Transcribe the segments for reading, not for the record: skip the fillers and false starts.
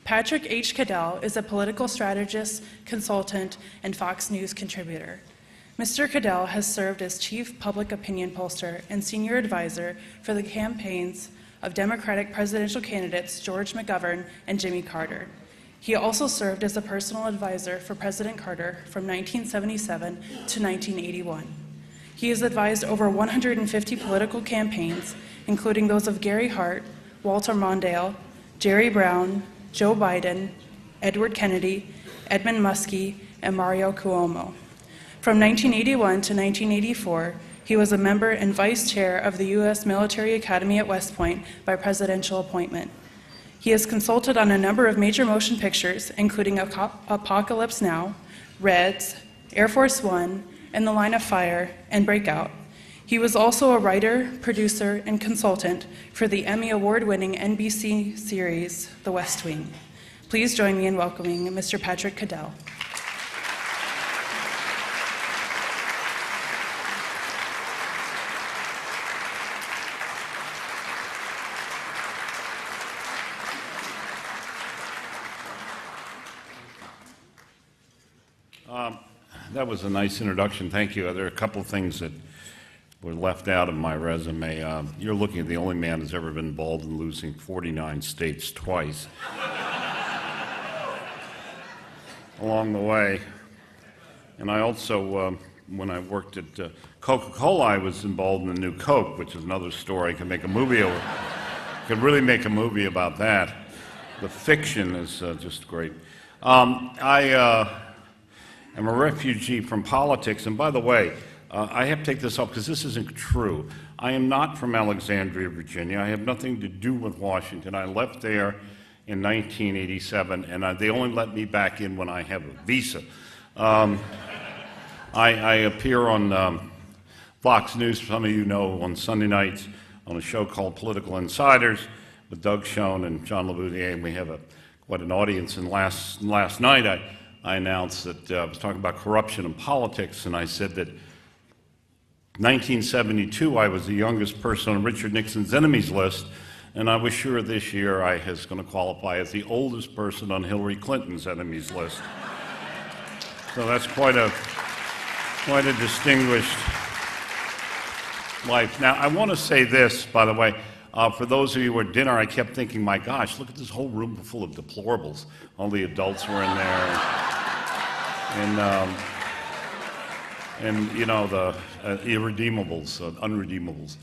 Patrick H. Caddell is a political strategist, consultant, and Fox News contributor. Mr. Caddell has served as chief public opinion pollster and senior advisor for the campaigns of Democratic presidential candidates George McGovern and Jimmy Carter. He also served as a personal advisor for President Carter from 1977 to 1981. He has advised over 150 political campaigns, including those of Gary Hart, Walter Mondale, Jerry Brown, Joe Biden, Edward Kennedy, Edmund Muskie, and Mario Cuomo. From 1981 to 1984, he was a member and vice chair of the U.S. Military Academy at West Point by presidential appointment. He has consulted on a number of major motion pictures, including Apocalypse Now, Reds, Air Force One, and The Line of Fire, and Breakout. He was also a writer, producer, and consultant for the Emmy Award-winning NBC series, The West Wing. Please join me in welcoming Mr. Patrick Caddell. That was a nice introduction. Thank you. There are a couple of things that were left out of my resume. You're looking at the only man who's ever been involved in losing 49 states twice along the way. And I also, when I worked at Coca-Cola, I was involved in the new Coke, which is another story. I could make a movie over. Could really make a movie about that. The fiction is just great. I'm a refugee from politics, and by the way, I have to take this up because this isn't true. I am not from Alexandria, Virginia. I have nothing to do with Washington. I left there in 1987, and they only let me back in when I have a visa. I appear on Fox News, some of you know, on Sunday nights on a show called Political Insiders with Doug Schoen and John LaBoudier, and we have quite an audience. And last night I announced that I was talking about corruption in politics, and I said that 1972 I was the youngest person on Richard Nixon's enemies list, and I was sure this year I was going to qualify as the oldest person on Hillary Clinton's enemies list. So that's quite a distinguished life. Now I want to say this, by the way. For those of you who were at dinner, I kept thinking, my gosh, look at this whole room full of deplorables. All the adults were in there. And you know, the irredeemables, unredeemables.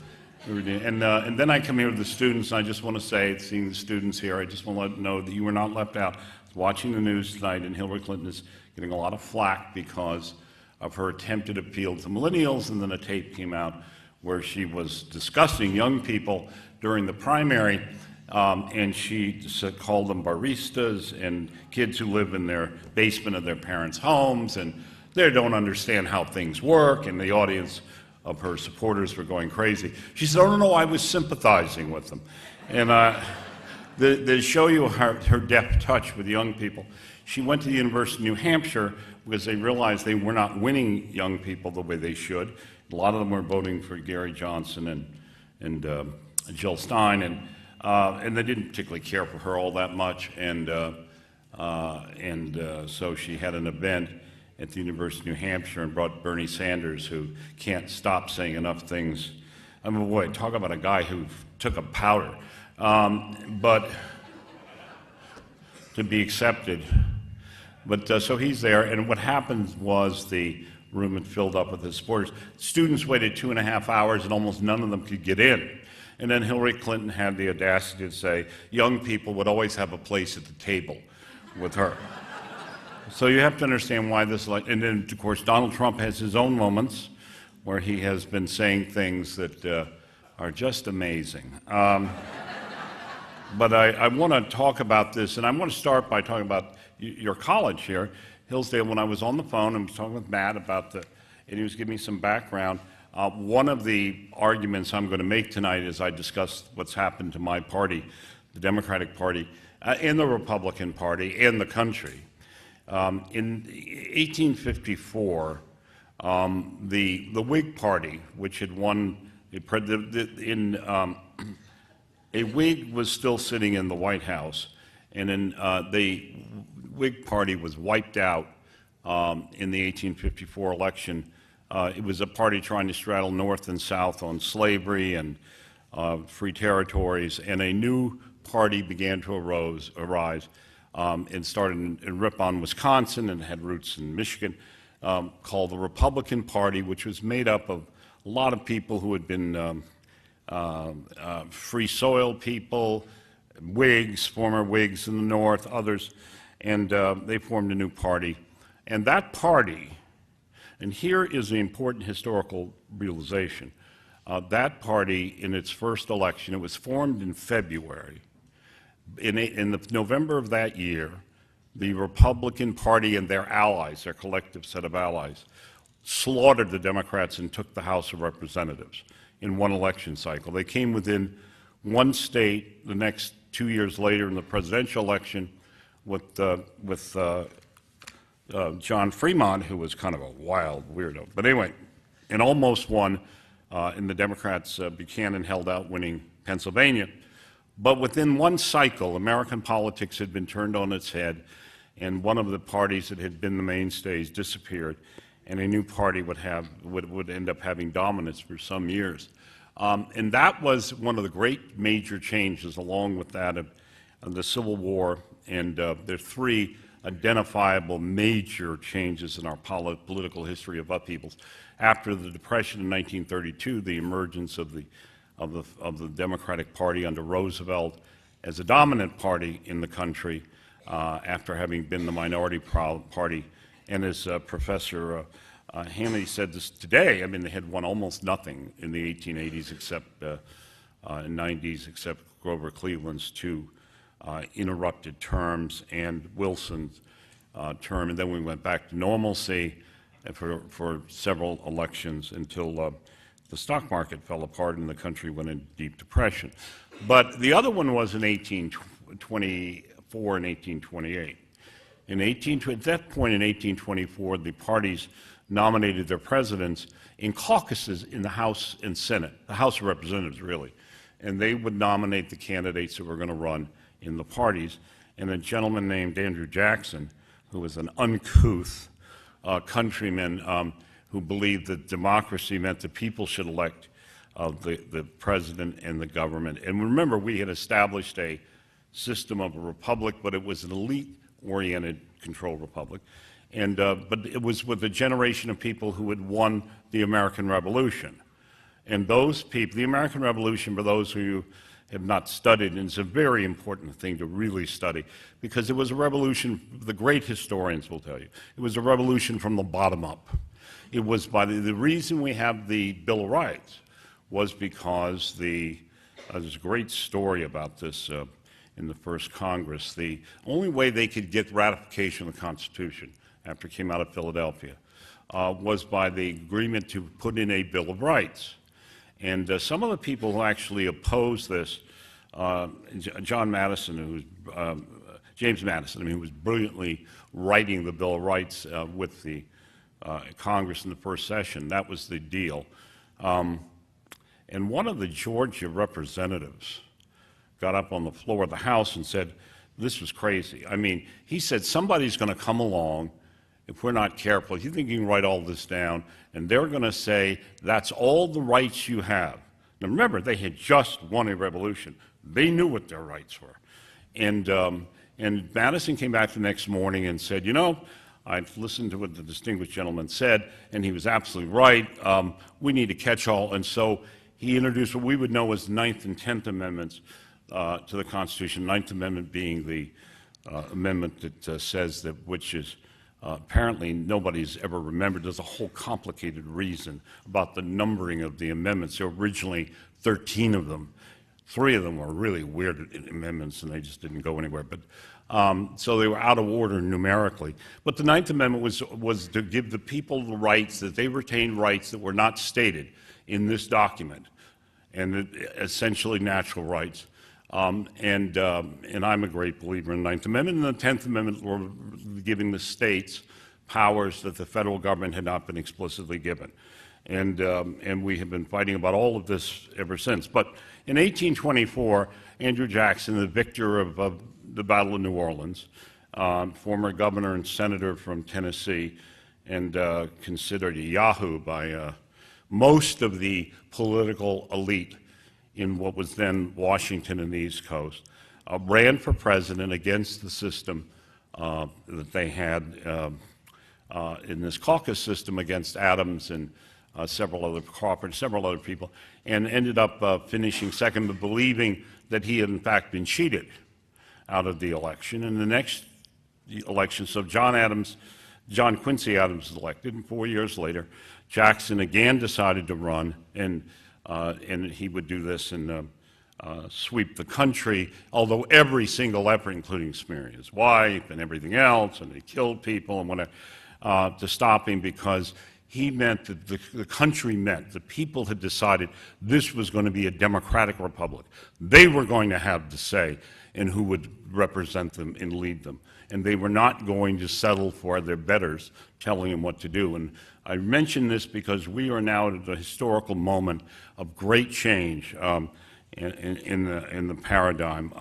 And then I come here to the students, and I just want to say, seeing the students here, I just want to let them know that you were not left out. Watching the news tonight, and Hillary Clinton is getting a lot of flack because of her attempted appeal to millennials, and then a tape came out where she was discussing young people during the primary, and she called them baristas and kids who live in their basement of their parents' homes, and they don't understand how things work, and the audience of her supporters were going crazy. She said, oh, no, I was sympathizing with them. And to show you her deft touch with young people, she went to the University of New Hampshire because they realized they were not winning young people the way they should. A lot of them were voting for Gary Johnson and Jill Stein, and they didn't particularly care for her all that much. And so she had an event at the University of New Hampshire and brought Bernie Sanders, who can't stop saying enough things. I mean, boy, talk about a guy who took a powder, but to be accepted. But so he's there, and what happened was the room had filled up with his supporters. Students waited 2.5 hours, and almost none of them could get in. And then Hillary Clinton had the audacity to say young people would always have a place at the table with her. So you have to understand why this, and then of course Donald Trump has his own moments where he has been saying things that are just amazing. But I want to talk about this, and I want to start by talking about your college here, Hillsdale. When I was on the phone and was talking with Matt about and he was giving me some background, one of the arguments I'm going to make tonight as I discuss what's happened to my party, the Democratic Party, and the Republican Party, and the country. In 1854, the Whig Party, which had won, a Whig was still sitting in the White House, And then the Whig Party was wiped out in the 1854 election. It was a party trying to straddle North and South on slavery and free territories, and a new party began to arise and started in Ripon, Wisconsin, and had roots in Michigan, called the Republican Party, which was made up of a lot of people who had been free soil people, Whigs, former Whigs in the North, others, and they formed a new party. And that party, and here is the important historical realization, that party in its first election, it was formed in February. In the November of that year, the Republican Party and their allies, their collective set of allies, slaughtered the Democrats and took the House of Representatives in one election cycle. They came within one state the next 2 years later in the presidential election with John Fremont, who was kind of a wild weirdo. But anyway, and almost won, and the Democrats, Buchanan held out, winning Pennsylvania. But within one cycle, American politics had been turned on its head, and one of the parties that had been the mainstays disappeared, and a new party would end up having dominance for some years. And that was one of the great major changes, along with that of the Civil War, and there are three identifiable major changes in our political history of upheavals. After the Depression in 1932, the emergence of the Democratic Party under Roosevelt as a dominant party in the country, after having been the minority party. And as Professor Hanley said this today, I mean, they had won almost nothing in the 1880s except in 90s, except Grover Cleveland's two interrupted terms and Wilson's term, and then we went back to normalcy for several elections until the stock market fell apart and the country went into deep depression. But the other one was in 1824 and 1828. At that point in 1824, the parties nominated their presidents in caucuses in the House and Senate, the House of Representatives, really. And they would nominate the candidates that were going to run in the parties. And a gentleman named Andrew Jackson, who was an uncouth countryman who believed that democracy meant the people should elect the president and the government. And remember, we had established a system of a republic, but it was an elite-oriented control republic. And, but it was with a generation of people who had won the American Revolution. And those people, the American Revolution, for those who have not studied, and it's a very important thing to really study, because it was a revolution, the great historians will tell you, it was a revolution from the bottom up. It was by the reason we have the Bill of Rights was because there's a great story about this in the first Congress. The only way they could get ratification of the Constitution after it came out of Philadelphia was by the agreement to put in a Bill of Rights. And some of the people who actually opposed this, John Madison, James Madison, I mean, who was brilliantly writing the Bill of Rights with the Congress in the first session, that was the deal. And one of the Georgia representatives got up on the floor of the House and said, this was crazy. I mean, he said, somebody's going to come along, if we're not careful, you think you can write all this down, and they're going to say, that's all the rights you have. Now remember, they had just won a revolution. They knew what their rights were. And Madison came back the next morning and said, you know, I've listened to what the distinguished gentleman said, and he was absolutely right. We need a catch-all. And so he introduced what we would know as the 9th and 10th Amendments to the Constitution, 9th Amendment being the amendment that says that, which is apparently nobody's ever remembered. There's a whole complicated reason about the numbering of the amendments. There were originally 13 of them. 3 of them were really weird amendments, and they just didn't go anywhere. But so they were out of order numerically. But the 9th Amendment was to give the people the rights, that they retained rights that were not stated in this document, and essentially natural rights. And I'm a great believer in the 9th Amendment. And the 10th Amendment were giving the states powers that the federal government had not been explicitly given. And we have been fighting about all of this ever since. But in 1824, Andrew Jackson, the victor of the Battle of New Orleans, former governor and senator from Tennessee, and considered a Yahoo by most of the political elite in what was then Washington and the East Coast, ran for president against the system that they had in this caucus system against Adams and several other Crawford, several other people, and ended up finishing second, but believing that he had in fact been cheated out of the election. In the next election, so John Quincy Adams was elected, and 4 years later, Jackson again decided to run, and he would do this and sweep the country, although every single effort, including smearing his wife and everything else, and they killed people and whatever, to stop him, because he meant that the country meant, the people had decided this was going to be a democratic republic. They were going to have the say in who would represent them and lead them. And they were not going to settle for their betters telling them what to do. And I mention this because we are now at a historical moment of great change in the paradigm.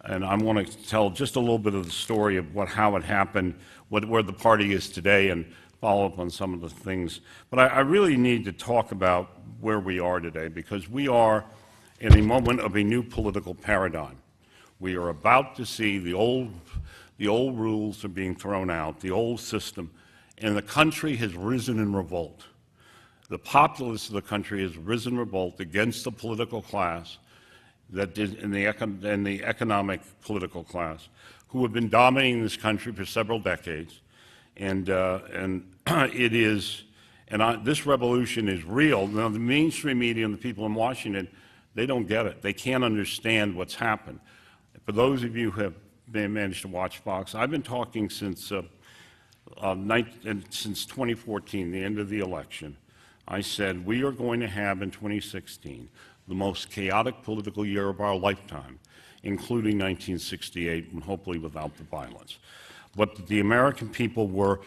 And I want to tell just a little bit of the story of how it happened, where the party is today, and follow up on some of the things. But I really need to talk about where we are today, because we are in a moment of a new political paradigm. We are about to see the old rules are being thrown out, the old system, and the country has risen in revolt. The populace of the country has risen in revolt against the political class, and the economic political class, who have been dominating this country for several decades. And it is, this revolution is real. Now, the mainstream media and the people in Washington, they don't get it. They can't understand what's happened. For those of you who have managed to watch Fox, I've been talking since 2014, the end of the election. I said, we are going to have in 2016 the most chaotic political year of our lifetime, including 1968, and hopefully without the violence. But the American people were,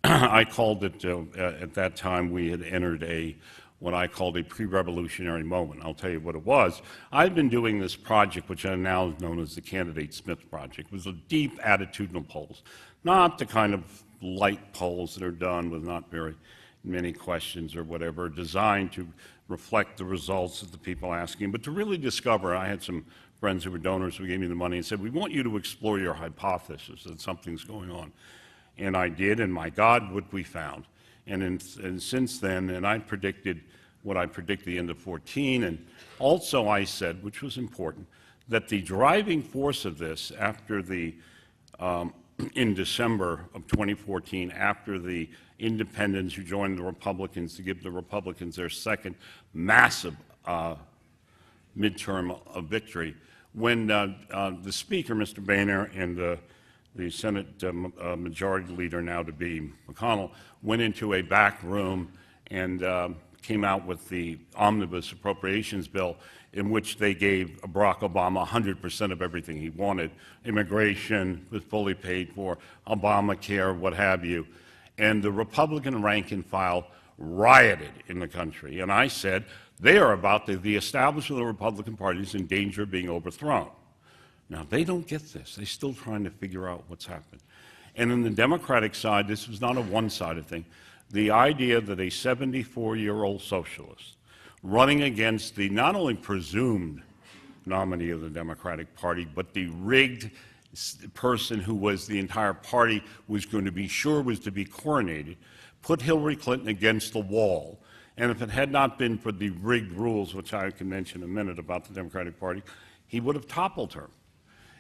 I called it, at that time we had entered what I called a pre-revolutionary moment. I'll tell you what it was. I've been doing this project, which I now known as the Candidate Smith Project. It was a deep attitudinal polls, not the kind of light polls that are done with not very many questions or whatever, designed to reflect the results of the people asking, but to really discover. I had some friends who were donors who gave me the money and said, we want you to explore your hypothesis that something's going on. And I did, and my God, what we found. And since then, and I predicted what I predicted the end of 14, and also I said, which was important, that the driving force of this after in December of 2014, after the independents who joined the Republicans to give the Republicans their second massive midterm victory, when the Speaker, Mr. Boehner, and the Senate Majority Leader, now to be McConnell, went into a back room and came out with the omnibus appropriations bill, in which they gave Barack Obama 100% of everything he wanted. Immigration was fully paid for, Obamacare, what have you. And the Republican rank and file rioted in the country. And I said, they are about the establishment of the Republican Party is in danger of being overthrown. Now, they don't get this. They're still trying to figure out what's happened. And on the Democratic side, this was not a one-sided thing. The idea that a 74-year-old socialist running against the not only presumed nominee of the Democratic Party, but the rigged person who was the entire party was going to be sure was to be coronated, put Hillary Clinton against the wall. And if it had not been for the rigged rules, which I can mention in a minute about the Democratic Party, he would have toppled her.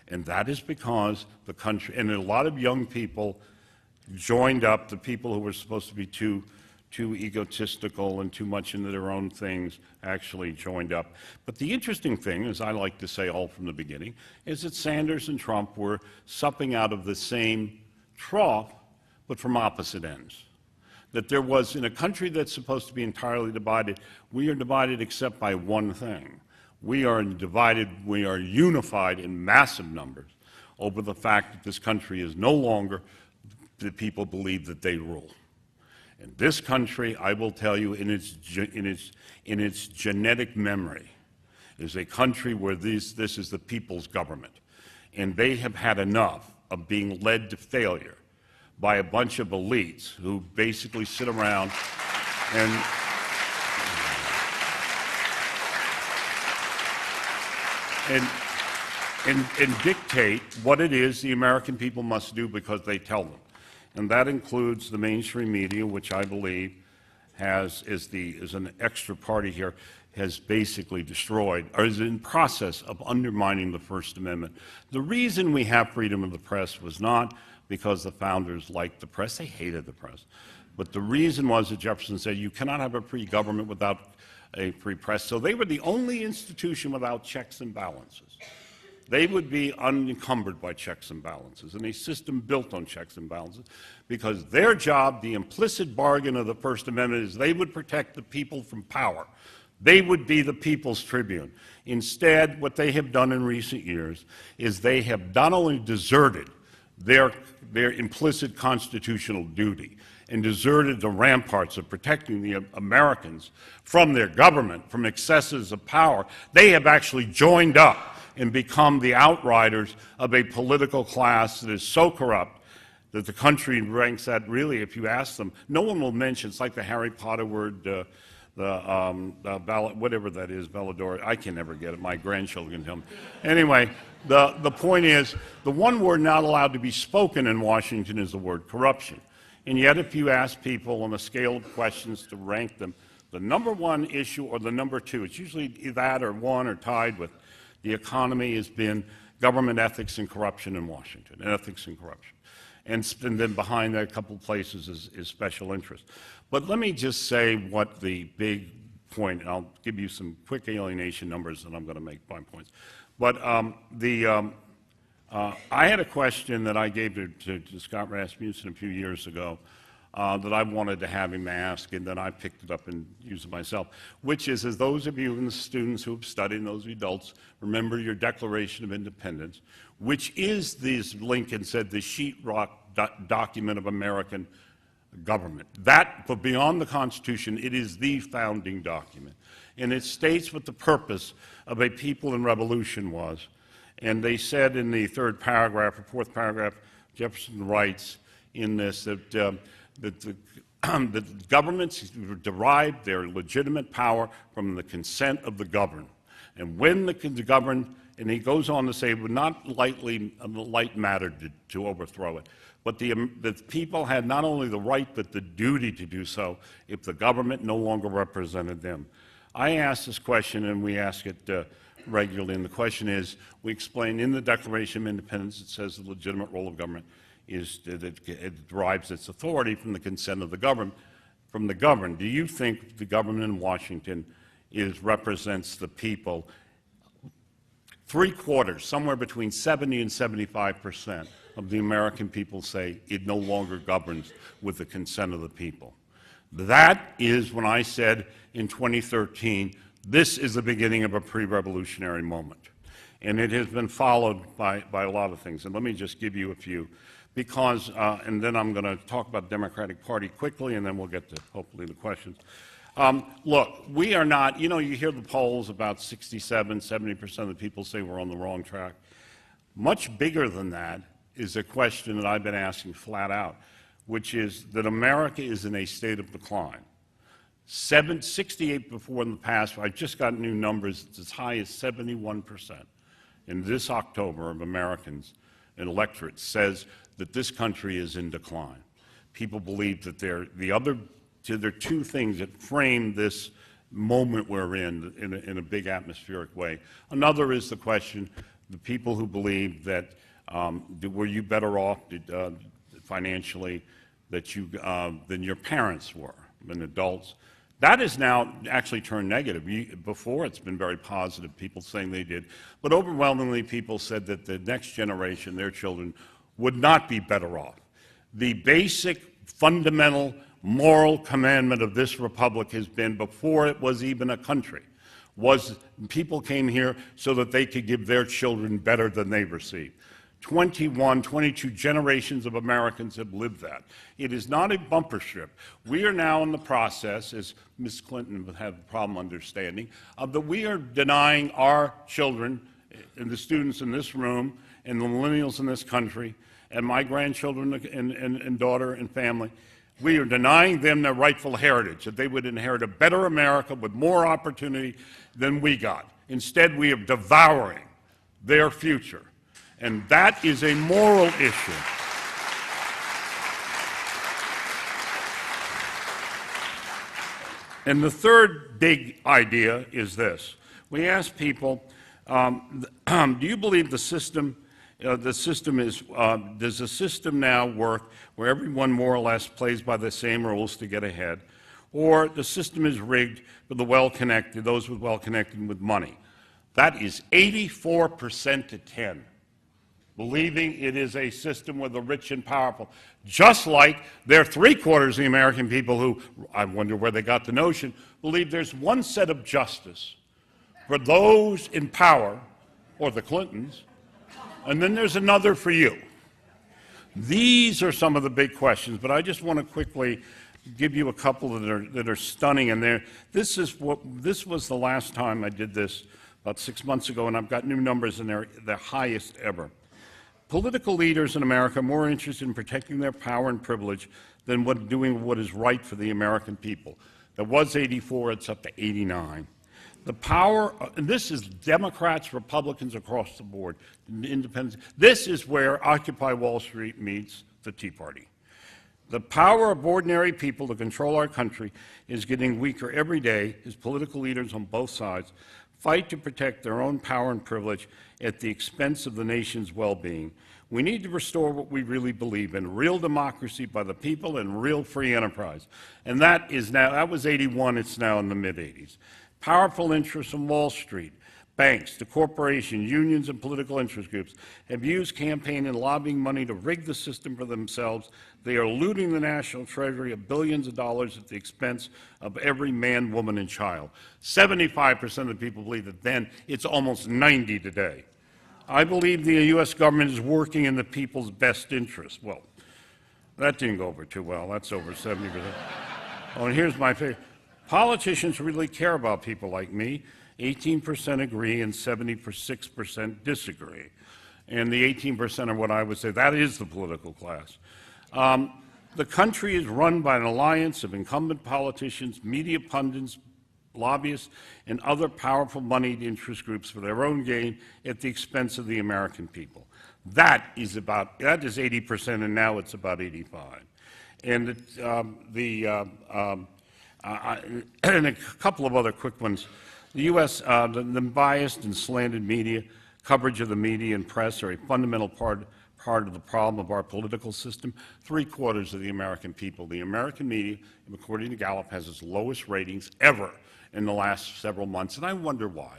And that is because the country, and a lot of young people joined up, the people who were supposed to be too egotistical and too much into their own things actually joined up. But the interesting thing, as I like to say all from the beginning, is that Sanders and Trump were supping out of the same trough, but from opposite ends. That there was, in a country that's supposed to be entirely divided, we are divided except by one thing. We are divided, we are unified in massive numbers over the fact that this country is no longer the people believe that they rule. And this country, I will tell you, in its genetic memory, is a country where this is the people's government. And they have had enough of being led to failure by a bunch of elites who basically sit around and dictate what it is the American people must do because they tell them. And that includes the mainstream media, which I believe is an extra party here, has basically destroyed, or is in process of undermining the First Amendment. The reason we have freedom of the press was not because the founders liked the press, they hated the press. But the reason was that Jefferson said you cannot have a free government without a free press. So they were the only institution without checks and balances. They would be unencumbered by checks and balances, and a system built on checks and balances, because their job, the implicit bargain of the First Amendment, is they would protect the people from power. They would be the people's tribune. Instead, what they have done in recent years is they have not only deserted their implicit constitutional duty and deserted the ramparts of protecting the Americans from their government, from excesses of power, they have actually joined up and become the outriders of a political class that is so corrupt that the country ranks at, really, if you ask them, no one will mention, it's like the Harry Potter word, whatever that is, Bellador, I can never get it, my grandchildren can tell me. Anyway, the point is, the one word not allowed to be spoken in Washington is the word corruption. And yet if you ask people on a scale of questions to rank them, the number one issue or the number two, it's usually that or one or tied with the economy, has been government ethics and corruption in Washington, ethics and corruption. And then behind that, a couple of places is special interest. But let me just say what the big point, and I'll give you some quick alienation numbers, and I'm going to make 5 points. But I had a question that I gave to Scott Rasmussen a few years ago that I wanted to have him ask, and then I picked it up and used it myself, which is, as those of you and the students who have studied, and those adults, remember your Declaration of Independence, which is, this Lincoln said, the sheetrock document of American government. That, but beyond the Constitution, it is the founding document. And it states what the purpose of a people in revolution was. And they said in the third paragraph, or fourth paragraph, Jefferson writes in this that the governments derive their legitimate power from the consent of the governed. And when the governed, and he goes on to say, it would not light matter to overthrow it. But the people had not only the right, but the duty to do so if the government no longer represented them. I ask this question, and we ask it regularly, and the question is, we explain in the Declaration of Independence, it says the legitimate role of government is that it derives its authority from the consent of the government, from the governed. Do you think the government in Washington represents the people? 3/4, somewhere between 70 and 75% of the American people say it no longer governs with the consent of the people. That is when I said in 2013, this is the beginning of a pre-revolutionary moment. And it has been followed by a lot of things. And let me just give you a few, because, and then I'm going to talk about the Democratic Party quickly, and then we'll get to, hopefully, the questions. Look, we are not, you hear the polls about 67, 70% of the people say we're on the wrong track. Much bigger than that is a question that I've been asking flat out, which is that America is in a state of decline. 68 before in the past, I just got new numbers, it's as high as 71% in this October of Americans, an electorate says that this country is in decline. People believe that there are two things that frame this moment we're in a big atmospheric way. Another is the question, the people who believe that were you better off financially than your parents were, than adults. That has now actually turned negative. Before, it's been very positive, people saying they did. But overwhelmingly, people said that the next generation, their children, would not be better off. The basic, fundamental, moral commandment of this republic has been, before it was even a country, was people came here so that they could give their children better than they received. 21, 22 generations of Americans have lived that. It is not a bumper strip. We are now in the process, as Ms. Clinton would have a problem understanding, that we are denying our children and the students in this room and the millennials in this country and my grandchildren and daughter and family, we are denying them their rightful heritage, that they would inherit a better America with more opportunity than we got. Instead, we are devouring their future. And that is a moral issue. And the third big idea is this. We ask people, do you believe the system is, does the system now work where everyone more or less plays by the same rules to get ahead? Or the system is rigged for the well-connected, those with well-connected with money? That is 84% to 10. Believing it is a system with the rich and powerful, just like there are 3/4 of the American people who, I wonder where they got the notion, believe there's one set of justice for those in power, or the Clintons, and then there's another for you. These are some of the big questions, but I just want to quickly give you a couple that are stunning. And this was the last time I did this, about 6 months ago, and I've got new numbers, and they're the highest ever. Political leaders in America are more interested in protecting their power and privilege than doing what is right for the American people. That was 84, it's up to 89. The power, and this is Democrats, Republicans across the board, independents. This is where Occupy Wall Street meets the Tea Party. The power of ordinary people to control our country is getting weaker every day as political leaders on both sides fight to protect their own power and privilege at the expense of the nation's well-being. We need to restore what we really believe in, real democracy by the people and real free enterprise. And that was 81, it's now in the mid-80s. Powerful interests on Wall Street, banks, the corporations, unions, and political interest groups have used campaign and lobbying money to rig the system for themselves. They are looting the national treasury of billions of dollars at the expense of every man, woman, and child. 75% of the people believe that then. It's almost 90 today. I believe the U.S. government is working in the people's best interest. Well, that didn't go over too well. That's over 70%. Oh, and here's my favorite. Politicians really care about people like me. 18% agree and 76% disagree. And the 18% are what I would say, that is the political class. The country is run by an alliance of incumbent politicians, media pundits, lobbyists, and other powerful moneyed interest groups for their own gain at the expense of the American people. That is 80%, and now it's about 85. And and a couple of other quick ones. The U.S., the biased and slanted media, coverage of the media and press are a fundamental part of the problem of our political system. 3/4 of the American people, the American media, according to Gallup, has its lowest ratings ever in the last several months, and I wonder why.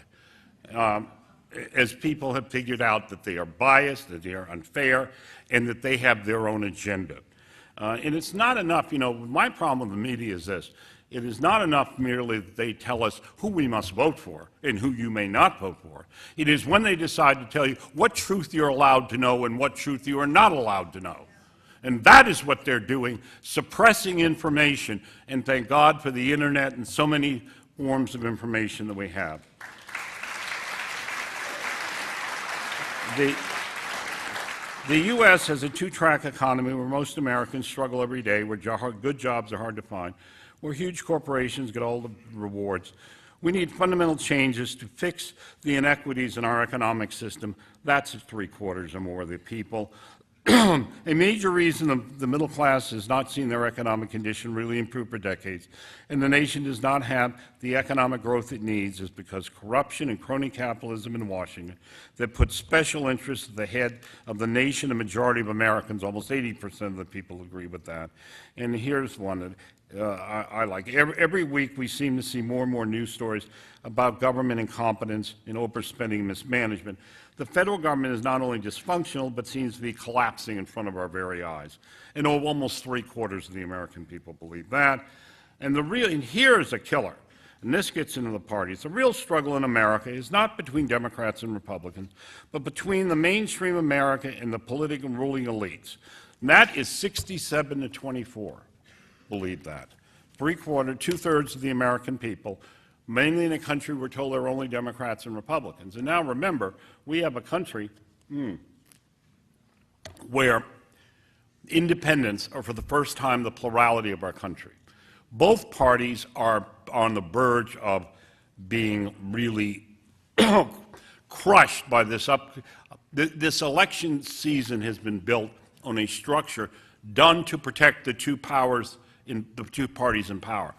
As people have figured out that they are biased, that they are unfair, and that they have their own agenda. And it's not enough, my problem with the media is this. It is not enough merely that they tell us who we must vote for and who you may not vote for. It is when they decide to tell you what truth you're allowed to know and what truth you are not allowed to know. And that is what they're doing, suppressing information. And thank God for the internet and so many forms of information that we have. The U.S. has a two-track economy where most Americans struggle every day, where good jobs are hard to find, where huge corporations get all the rewards. We need fundamental changes to fix the inequities in our economic system. That's 3/4 or more of the people. A major reason the middle class has not seen their economic condition really improve for decades, and the nation does not have the economic growth it needs, is because corruption and crony capitalism in Washington that puts special interests at the head of the nation. A majority of Americans, almost 80% of the people, agree with that. And here's one that I like. Every week we seem to see more and more news stories about government incompetence and overspending and mismanagement. The federal government is not only dysfunctional, but seems to be collapsing in front of our very eyes. And almost 3/4 of the American people believe that. And here's a killer. And this gets into the parties. The real struggle in America is not between Democrats and Republicans, but between the mainstream America and the political ruling elites. And that is 67 to 24. Believe that. Two-thirds of the American people, mainly in a country we're told there are only Democrats and Republicans. And now remember, we have a country where independents are for the first time the plurality of our country. Both parties are on the verge of being really crushed by this election season has been built on a structure done to protect the two parties in power.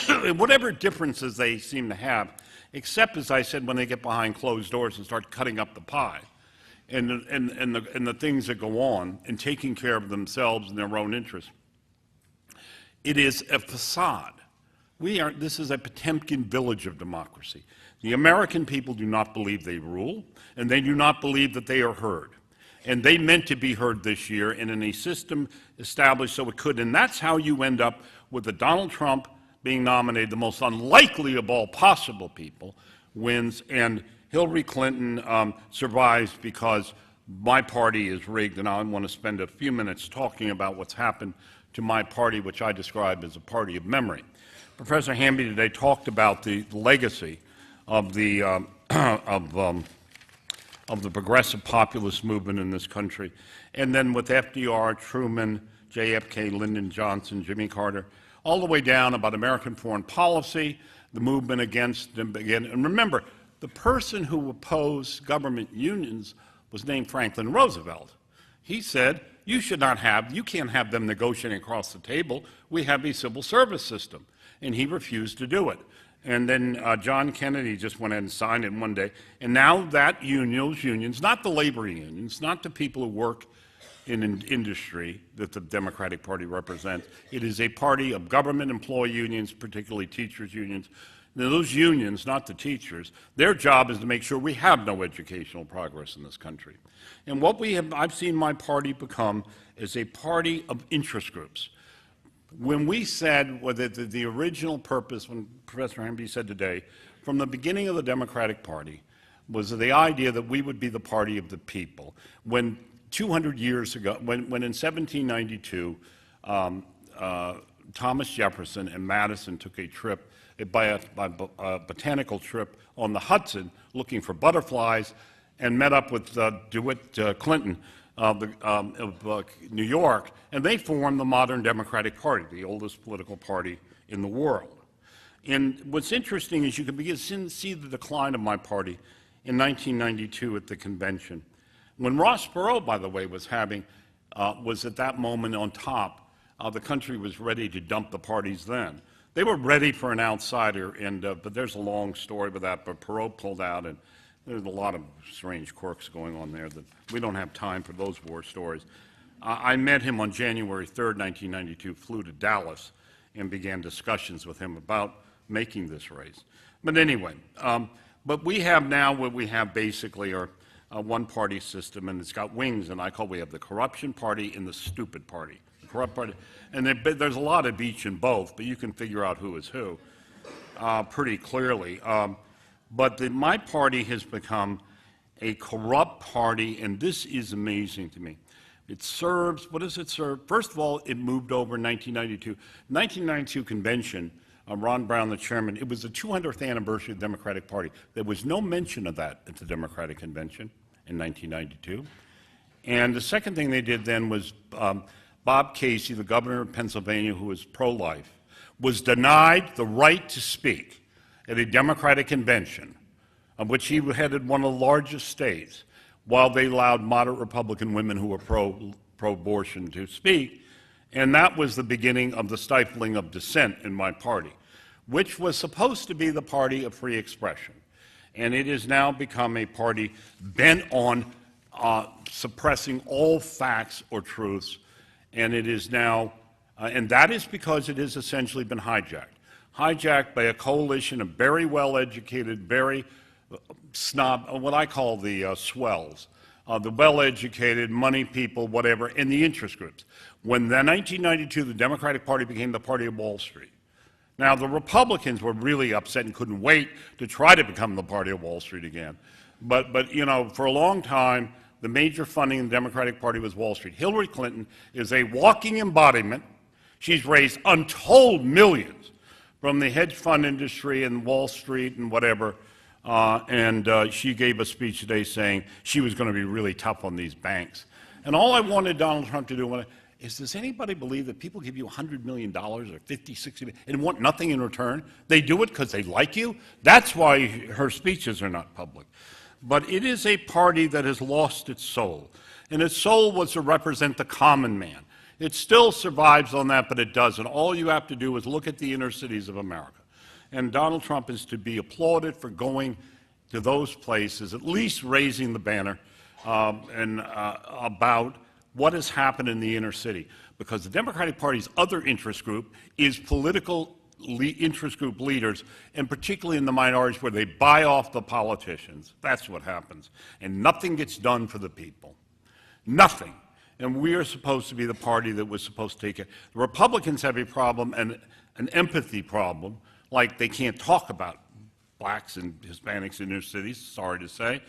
And whatever differences they seem to have, except, as I said, when they get behind closed doors and start cutting up the pie, and the things that go on, and taking care of themselves and their own interests. It is a facade. This is a Potemkin village of democracy. The American people do not believe they rule, and they do not believe that they are heard. And they meant to be heard this year, and in a system established so it could. And that's how you end up with the Donald Trump being nominated, the most unlikely of all possible people, wins, and Hillary Clinton survives because my party is rigged. And I want to spend a few minutes talking about what's happened to my party, which I describe as a party of memory. Professor Hamby today talked about the legacy of the progressive populist movement in this country, and then with FDR, Truman, JFK, Lyndon Johnson, Jimmy Carter, all the way down about American foreign policy, the movement against them again. And remember, the person who opposed government unions was named Franklin Roosevelt. He said, you can't have them negotiating across the table. We have a civil service system. And he refused to do it. And then John Kennedy just went ahead and signed it one day. And now that those unions, not the labor unions, not the people who work in industry that the Democratic Party represents, it is a party of government employee unions, particularly teachers' unions. Now, those unions, not the teachers, their job is to make sure we have no educational progress in this country. And what I've seen my party become is a party of interest groups. When we said that the original purpose, when Professor Hamby said today, from the beginning of the Democratic Party, was the idea that we would be the party of the people. When 200 years ago, when in 1792, Thomas Jefferson and Madison took a trip, a botanical trip on the Hudson looking for butterflies, and met up with DeWitt Clinton of New York, and they formed the modern Democratic Party, the oldest political party in the world. And what's interesting is you can begin to see the decline of my party in 1992 at the convention. When Ross Perot, by the way, was at that moment on top, the country was ready to dump the parties then. They were ready for an outsider, but there's a long story with that, but Perot pulled out, and there's a lot of strange quirks going on there that we don't have time for those war stories. I met him on January 3rd, 1992, flew to Dallas, and began discussions with him about making this race. But anyway, but we have now what we have basically are a one-party system, and it's got wings, and we have the corruption party and the stupid party. The corrupt party, and there's a lot of each in both, but you can figure out who is who pretty clearly. But my party has become a corrupt party, and this is amazing to me. It serves, what does it serve? First of all, it moved over in 1992. 1992 convention, Ron Brown, the chairman, it was the 200th anniversary of the Democratic Party. There was no mention of that at the Democratic Convention in 1992. And the second thing they did then was Bob Casey, the governor of Pennsylvania, who was pro-life, was denied the right to speak at a Democratic convention, of which he headed one of the largest states, while they allowed moderate Republican women who were pro-abortion to speak. And that was the beginning of the stifling of dissent in my party, which was supposed to be the party of free expression. And it has now become a party bent on suppressing all facts or truths. And it is now, and that is because it has essentially been hijacked by a coalition of very well-educated, very what I call the swells, the well-educated, money people, whatever, and the interest groups. When in 1992 the Democratic Party became the party of Wall Street, Now, the Republicans were really upset and couldn't wait to try to become the party of Wall Street again. But you know, for a long time, the major funding in the Democratic Party was Wall Street. Hillary Clinton is a walking embodiment. She's raised untold millions from the hedge fund industry and Wall Street and whatever. She gave a speech today saying she was going to be really tough on these banks. And all I wanted Donald Trump to do is, does anybody believe that people give you $100 million or 50, 60 and want nothing in return? They do it because they like you? That's why her speeches are not public. But it is a party that has lost its soul. And its soul was to represent the common man. It still survives on that, but it doesn't. All you have to do is look at the inner cities of America. And Donald Trump is to be applauded for going to those places, at least raising the banner about what has happened in the inner city. Because the Democratic Party's other interest group is political interest group leaders, and particularly in the minorities where they buy off the politicians. That's what happens. And nothing gets done for the people. Nothing. And we are supposed to be the party that was supposed to take it. The Republicans have a problem, and an empathy problem, like they can't talk about blacks and Hispanics in their cities, sorry to say.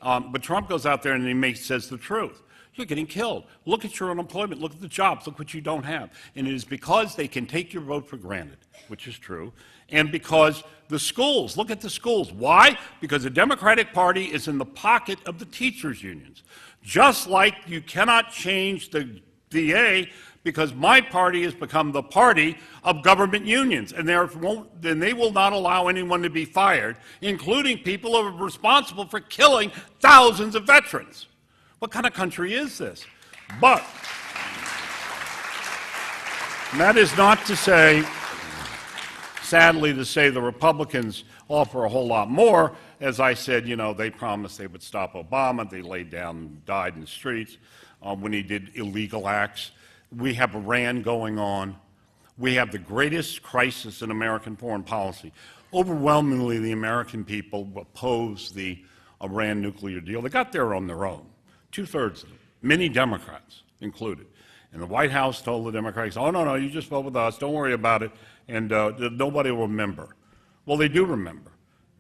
But Trump goes out there and he says the truth. You're getting killed. Look at your unemployment. Look at the jobs. Look what you don't have. And it is because they can take your vote for granted, which is true, and because the schools, look at the schools. Why? Because the Democratic Party is in the pocket of the teachers' unions. Just like you cannot change the DA because my party has become the party of government unions, and they will not allow anyone to be fired, including people who are responsible for killing thousands of veterans. What kind of country is this? But that is not to say, sadly to say, the Republicans offer a whole lot more. As I said, you know, they promised they would stop Obama. They laid down and died in the streets when he did illegal acts. We have Iran going on. We have the greatest crisis in American foreign policy. Overwhelmingly, the American people oppose the Iran nuclear deal. They got there on their own. 2/3 of them, many Democrats included. And the White House told the Democrats, oh, no, you just vote with us, don't worry about it, and nobody will remember. Well, they do remember.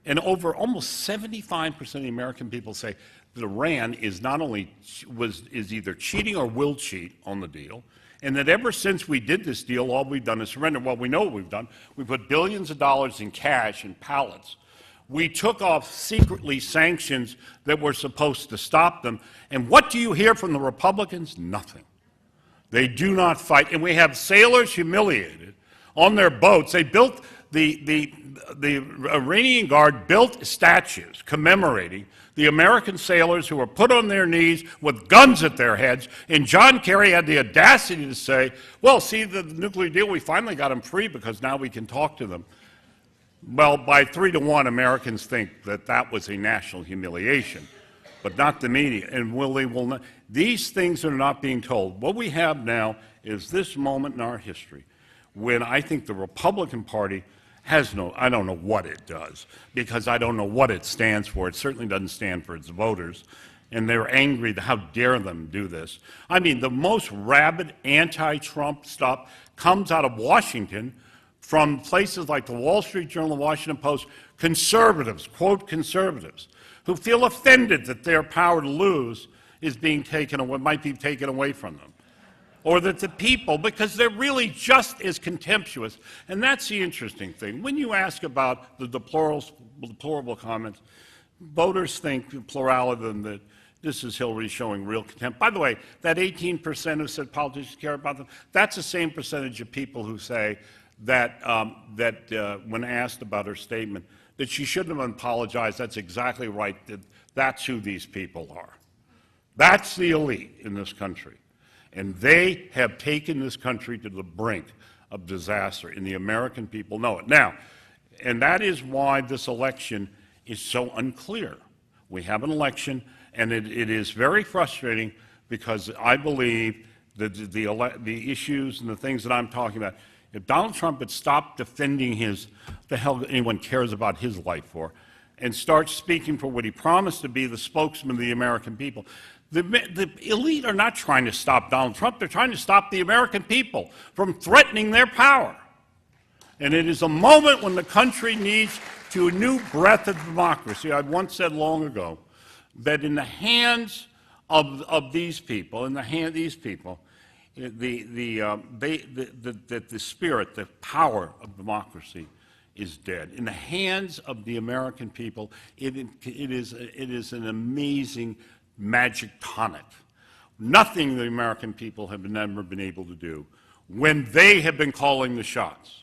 And over almost 75% of the American people say that Iran is not only is either cheating or will cheat on the deal, and that ever since we did this deal, all we've done is surrender. Well, we know what we've done. We put billions of dollars in cash in pallets. We took off secretly sanctions that were supposed to stop them. And what do you hear from the Republicans? Nothing. They do not fight. And we have sailors humiliated on their boats. They built, the Iranian Guard built statues commemorating the American sailors who were put on their knees with guns at their heads. And John Kerry had the audacity to say, well, see, the nuclear deal, we finally got them free because now we can talk to them. Well, by 3-1, Americans think that that was a national humiliation, but not the media. And they will not. These things are not being told. What we have now is this moment in our history when I think the Republican Party has I don't know what it does, because I don't know what it stands for. It certainly doesn't stand for its voters. And they're angry, how dare them do this. I mean, the most rabid anti-Trump stuff comes out of Washington, from places like the Wall Street Journal, the Washington Post, conservatives, quote conservatives, who feel offended that their power to lose is being taken away, might be taken away from them. Or that the people, because they're really just as contemptuous. And that's the interesting thing. When you ask about the deplorable comments, voters think, the plurality of them, that this is Hillary showing real contempt. By the way, that 18% who said politicians care about them, that's the same percentage of people who say that, when asked about her statement, that she shouldn't have apologized. That's exactly right. That's who these people are. That's the elite in this country. And they have taken this country to the brink of disaster, and the American people know it. Now, and that is why this election is so unclear. We have an election, and it is very frustrating, because I believe that the issues and the things that I'm talking about, if Donald Trump had stopped defending the hell anyone cares about his life for, and starts speaking for what he promised to be, the spokesman of the American people, the elite are not trying to stop Donald Trump. They're trying to stop the American people from threatening their power. And it is a moment when the country needs to a new breath of democracy. I once said long ago that in the hands of these people, that the spirit, the power of democracy is dead. In the hands of the American people, it is an amazing magic tonic. Nothing the American people have never been able to do when they have been calling the shots.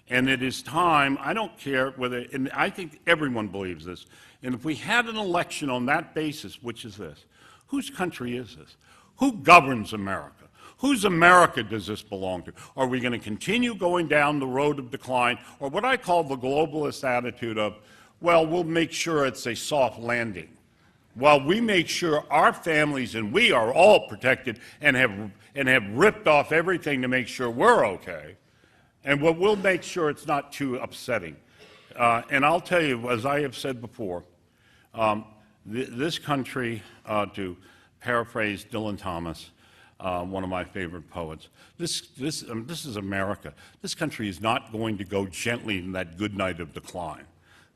And it is time, I don't care whether, and I think everyone believes this, and if we had an election on that basis, which is this, whose country is this? Who governs America? Whose America does this belong to? Are we going to continue going down the road of decline, or what I call the globalist attitude of, well, we'll make sure it's a soft landing, while we make sure our families and we are all protected and have ripped off everything to make sure we're okay, and we'll make sure it's not too upsetting. And I'll tell you, as I have said before, this country, to paraphrase Dylan Thomas, one of my favorite poets, this is America. This country is not going to go gently in that good night of decline.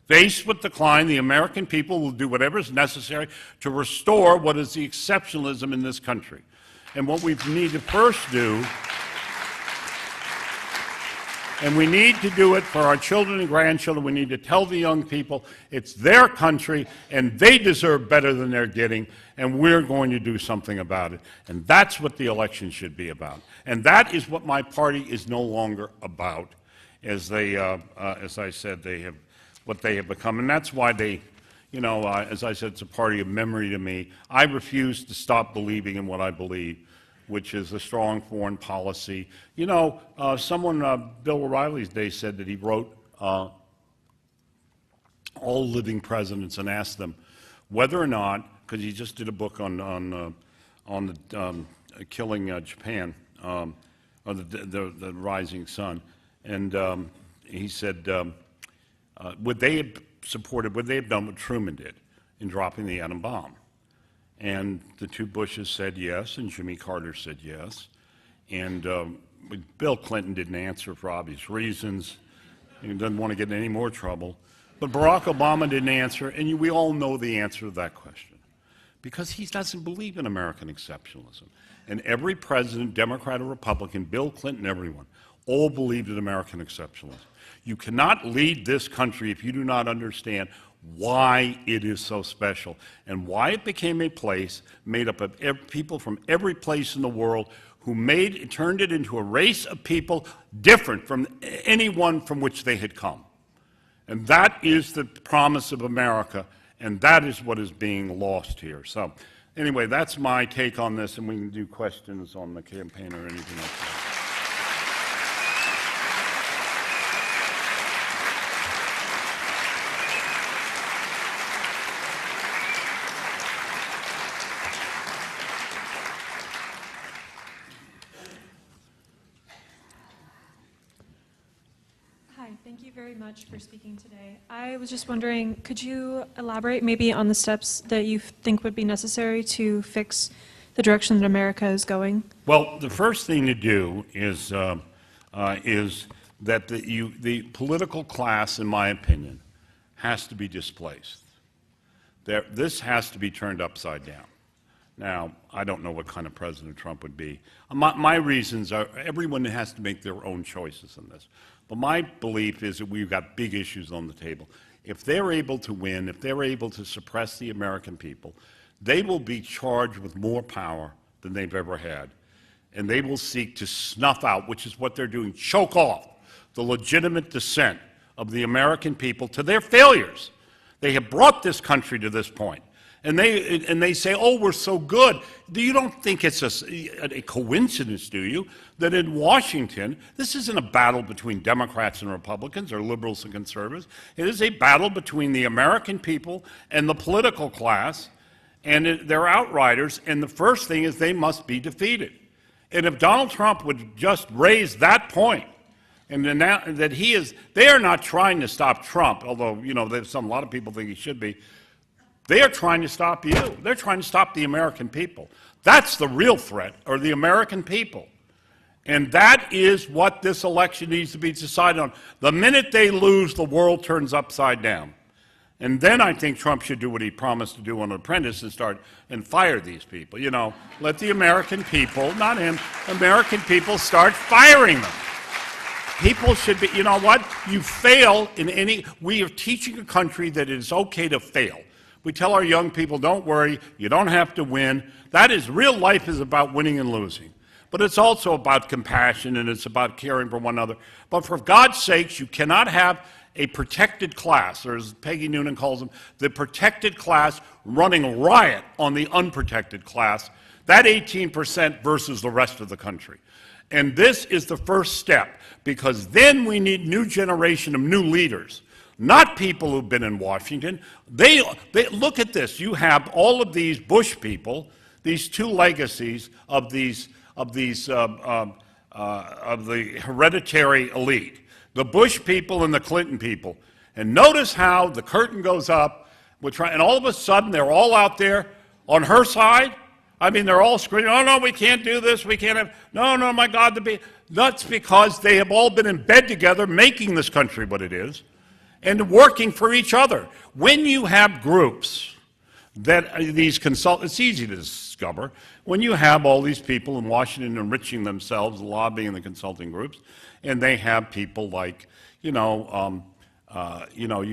Faced with decline, the American people will do whatever is necessary to restore what is the exceptionalism in this country. And what we need to first do, and we need to do it for our children and grandchildren, we need to tell the young people it's their country and they deserve better than they're getting, and we're going to do something about it. And that's what the election should be about. And that is what my party is no longer about, as I said, what they have become. And that's why they, as I said, it's a party of memory to me. I refuse to stop believing in what I believe, which is a strong foreign policy. Bill O'Reilly's day said that he wrote all living presidents and asked them whether or not, because he just did a book on the killing Japan, or the rising sun, and he said, would they have done what Truman did in dropping the atom bomb? And the two Bushes said yes, and Jimmy Carter said yes. And Bill Clinton didn't answer for obvious reasons. He doesn't want to get in any more trouble. But Barack Obama didn't answer, and we all know the answer to that question. Because he doesn't believe in American exceptionalism. And every president, Democrat or Republican, Bill Clinton, everyone, all believed in American exceptionalism. You cannot lead this country if you do not understand why it is so special and why it became a place made up of people from every place in the world who turned it into a race of people different from anyone from which they had come. And that is the promise of America, and that is what is being lost here. So anyway, that's my take on this, and we can do questions on the campaign or anything else. Thank you very much for speaking today. I was just wondering, could you elaborate maybe on the steps that you think would be necessary to fix the direction that America is going? Well, the first thing to do is that the political class, in my opinion, has to be displaced. This has to be turned upside down. Now, I don't know what kind of President Trump would be. My reasons are everyone has to make their own choices in this. But my belief is that we've got big issues on the table. If they're able to win, if they're able to suppress the American people, they will be charged with more power than they've ever had. And they will seek to snuff out, which is what they're doing, choke off the legitimate dissent of the American people to their failures. They have brought this country to this point. And they say, oh, we're so good. You don't think it's a coincidence, do you, that in Washington, this isn't a battle between Democrats and Republicans or liberals and conservatives. It is a battle between the American people and the political class, and they're outriders, and the first thing is they must be defeated. And if Donald Trump would just raise that point, and that they are not trying to stop Trump, although, a lot of people think he should be. They are trying to stop you. They're trying to stop the American people. That's the real threat, or the American people. And that is what this election needs to be decided on. The minute they lose, the world turns upside down. And then I think Trump should do what he promised to do on Apprentice and start and fire these people. You know, let the American people, not him, American people start firing them. People should be, you know what? You fail in any, we are teaching a country that it is okay to fail. We tell our young people, don't worry, you don't have to win. That is, real life is about winning and losing. But it's also about compassion and it's about caring for one another. But for God's sakes, you cannot have a protected class, or as Peggy Noonan calls them, the protected class running riot on the unprotected class, that 18% versus the rest of the country. And this is the first step, because then we need a new generation of new leaders, not people who've been in Washington. They look at this. You have all of these Bush people, these two legacies of the hereditary elite. The Bush people and the Clinton people. And notice how the curtain goes up, and all of a sudden they're all out there on her side. I mean, they're all screaming, oh no, we can't do this, we can't have, no, my God, that's because they have all been in bed together making this country what it is and working for each other. When you have groups that these consultants, it's easy to discover, when you have all these people in Washington enriching themselves, lobbying the consulting groups, and they have people like, you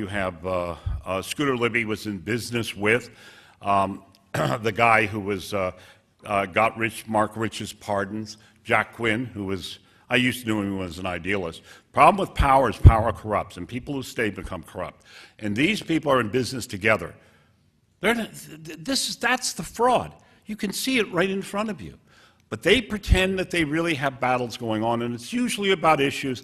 have Scooter Libby was in business with the guy who was got Mark Rich's pardons, Jack Quinn, who was, I used to know him as an idealist. Problem with power is power corrupts, and people who stay become corrupt. And these people are in business together. That's the fraud. You can see it right in front of you. But they pretend that they really have battles going on, and it's usually about issues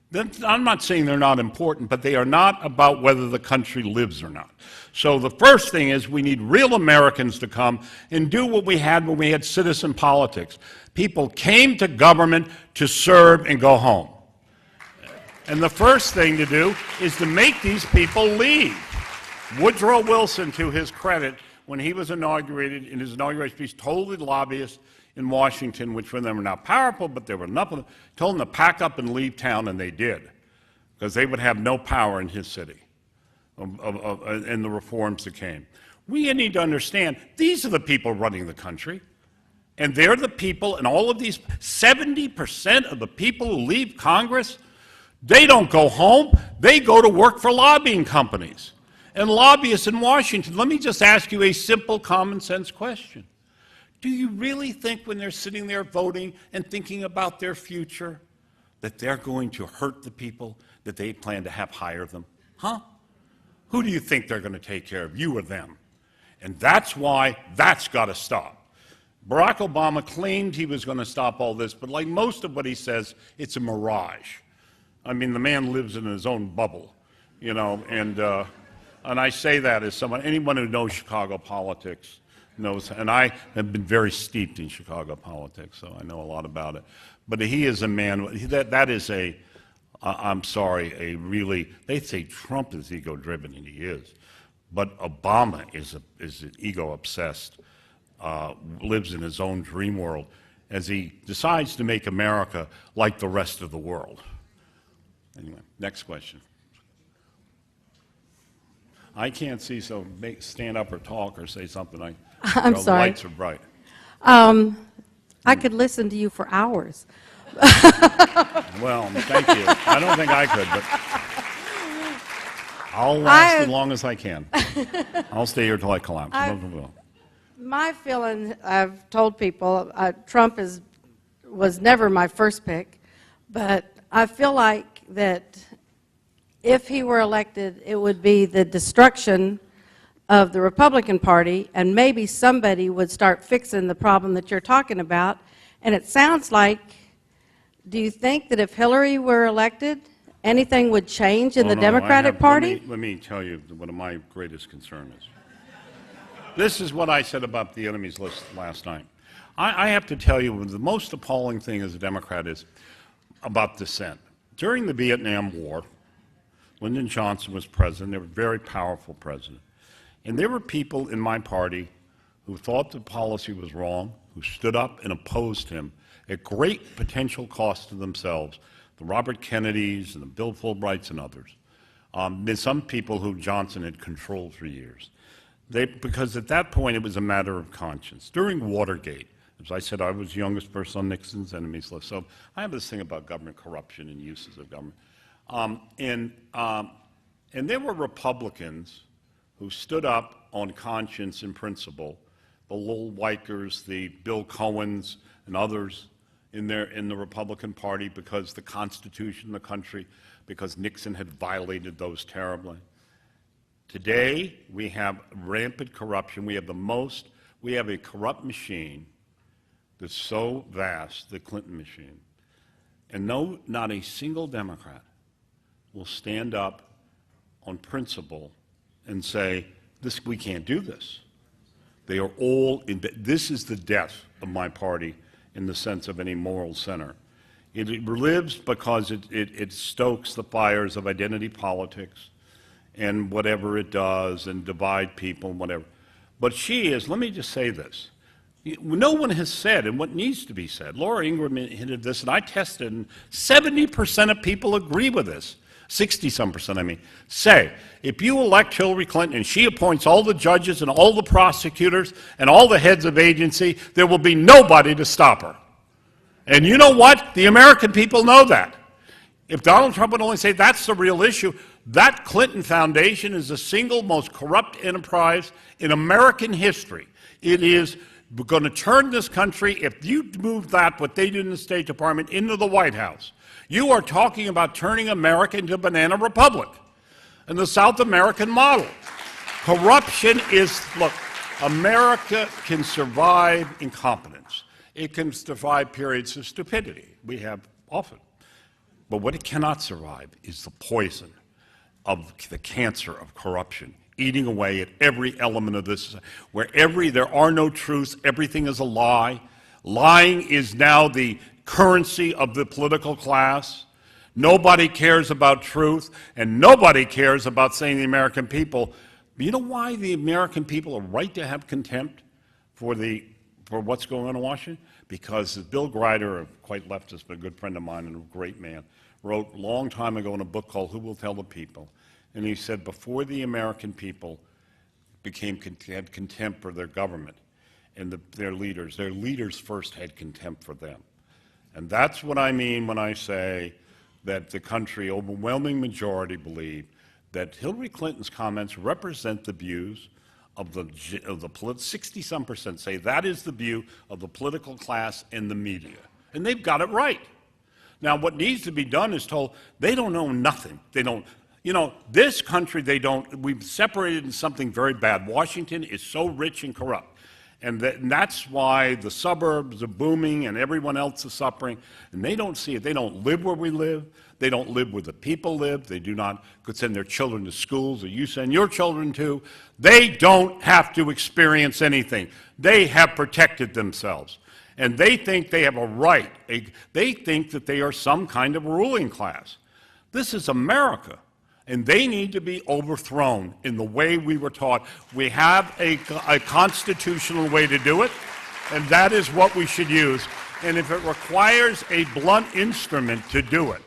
that, I'm not saying they're not important, but they are not about whether the country lives or not. So the first thing is we need real Americans to come and do what we had when we had citizen politics. People came to government to serve and go home. And the first thing to do is to make these people leave. Woodrow Wilson, to his credit, when he was inaugurated, in his inauguration speech, told the lobbyists in Washington, which for them were not powerful, but there were enough of them, told them to pack up and leave town, and they did, because they would have no power in his city, in the reforms that came. We need to understand, these are the people running the country, and they're the people, and all of these, 70% of the people who leave Congress, they don't go home, they go to work for lobbying companies and lobbyists in Washington. Let me just ask you a simple common sense question. Do you really think when they're sitting there voting and thinking about their future that they're going to hurt the people that they plan to have hire them? Huh? Who do you think they're going to take care of, you or them? And that's why that's got to stop. Barack Obama claimed he was going to stop all this, but like most of what he says, it's a mirage. I mean, the man lives in his own bubble, you know, and I say that as anyone who knows Chicago politics knows, and I have been very steeped in Chicago politics, so I know a lot about it. But he is a man, that is I'm sorry, they say Trump is ego-driven, and he is. But Obama is an ego-obsessed, lives in his own dream world as he decides to make America like the rest of the world. Anyway, next question. I can't see, so stand up or talk or say something. I'm sorry. The lights are bright. I could listen to you for hours. Well, thank you. I don't think I could, but I'll last as long as I can. I'll stay here till I collapse. My feeling, I've told people, Trump was never my first pick, but I feel like that if he were elected, it would be the destruction of the Republican Party, and maybe somebody would start fixing the problem that you're talking about. And it sounds like, do you think that if Hillary were elected, anything would change in the Democratic Party? Let me tell you what my greatest concern is. This is what I said about the enemies list last night. I have to tell you, the most appalling thing as a Democrat is about dissent. During the Vietnam War, Lyndon Johnson was president. They were a very powerful president. And there were people in my party who thought the policy was wrong, who stood up and opposed him at great potential cost to themselves, the Robert Kennedys and the Bill Fulbrights and others. There's some people who Johnson had controlled for years. Because at that point it was a matter of conscience. During Watergate, as I said, I was the youngest person on Nixon's enemies list, so I have this thing about government corruption and uses of government. And there were Republicans who stood up on conscience and principle, the Lowell Weickers, the Bill Cohens, and others in the Republican Party, because the Constitution of the country, because Nixon had violated those terribly. Today, we have rampant corruption. We have a corrupt machine that's so vast, the Clinton machine. And no, not a single Democrat will stand up on principle and say, we can't do this. They are all this is the death of my party in the sense of any moral center. It lives because it stokes the fires of identity politics and whatever it does, and divide people and whatever. But let me just say this. No one has said, and what needs to be said, Laura Ingraham hinted this, and I tested, and 70% of people agree with this. 60-some%, I mean, say, if you elect Hillary Clinton and she appoints all the judges and all the prosecutors and all the heads of agency, there will be nobody to stop her. And you know what? The American people know that. If Donald Trump would only say that's the real issue, that Clinton Foundation is the single most corrupt enterprise in American history. It is going to turn this country, if you move what they did in the State Department, into the White House. You are talking about turning America into a banana republic and the South American model. Corruption is, look, America can survive incompetence. It can survive periods of stupidity. We have often. But what it cannot survive is the poison of the cancer of corruption, eating away at every element of this, where there are no truths, everything is a lie. Lying is now the currency of the political class. Nobody cares about truth, and nobody cares about saying to the American people, you know why the American people are right to have contempt for what's going on in Washington? Because Bill Grider, quite leftist, but a good friend of mine and a great man, wrote a long time ago in a book called Who Will Tell the People? And he said before the American people had contempt for their government and their leaders first had contempt for them. And that's what I mean when I say that the country, overwhelming majority, believe that Hillary Clinton's comments represent the views of the 60-some% say that is the view of the political class and the media. And they've got it right. Now, what needs to be done is told they don't know nothing. They don't, this country, we've separated in something very bad. Washington is so rich and corrupt. And that's why the suburbs are booming and everyone else is suffering. And they don't see it. They don't live where we live. They don't live where the people live. They do not could send their children to schools, or you send your children to. They don't have to experience anything. They have protected themselves. And they think they have a right. They think that they are some kind of ruling class. This is America. And they need to be overthrown in the way we were taught. We have a constitutional way to do it, and that is what we should use. And if it requires a blunt instrument to do it,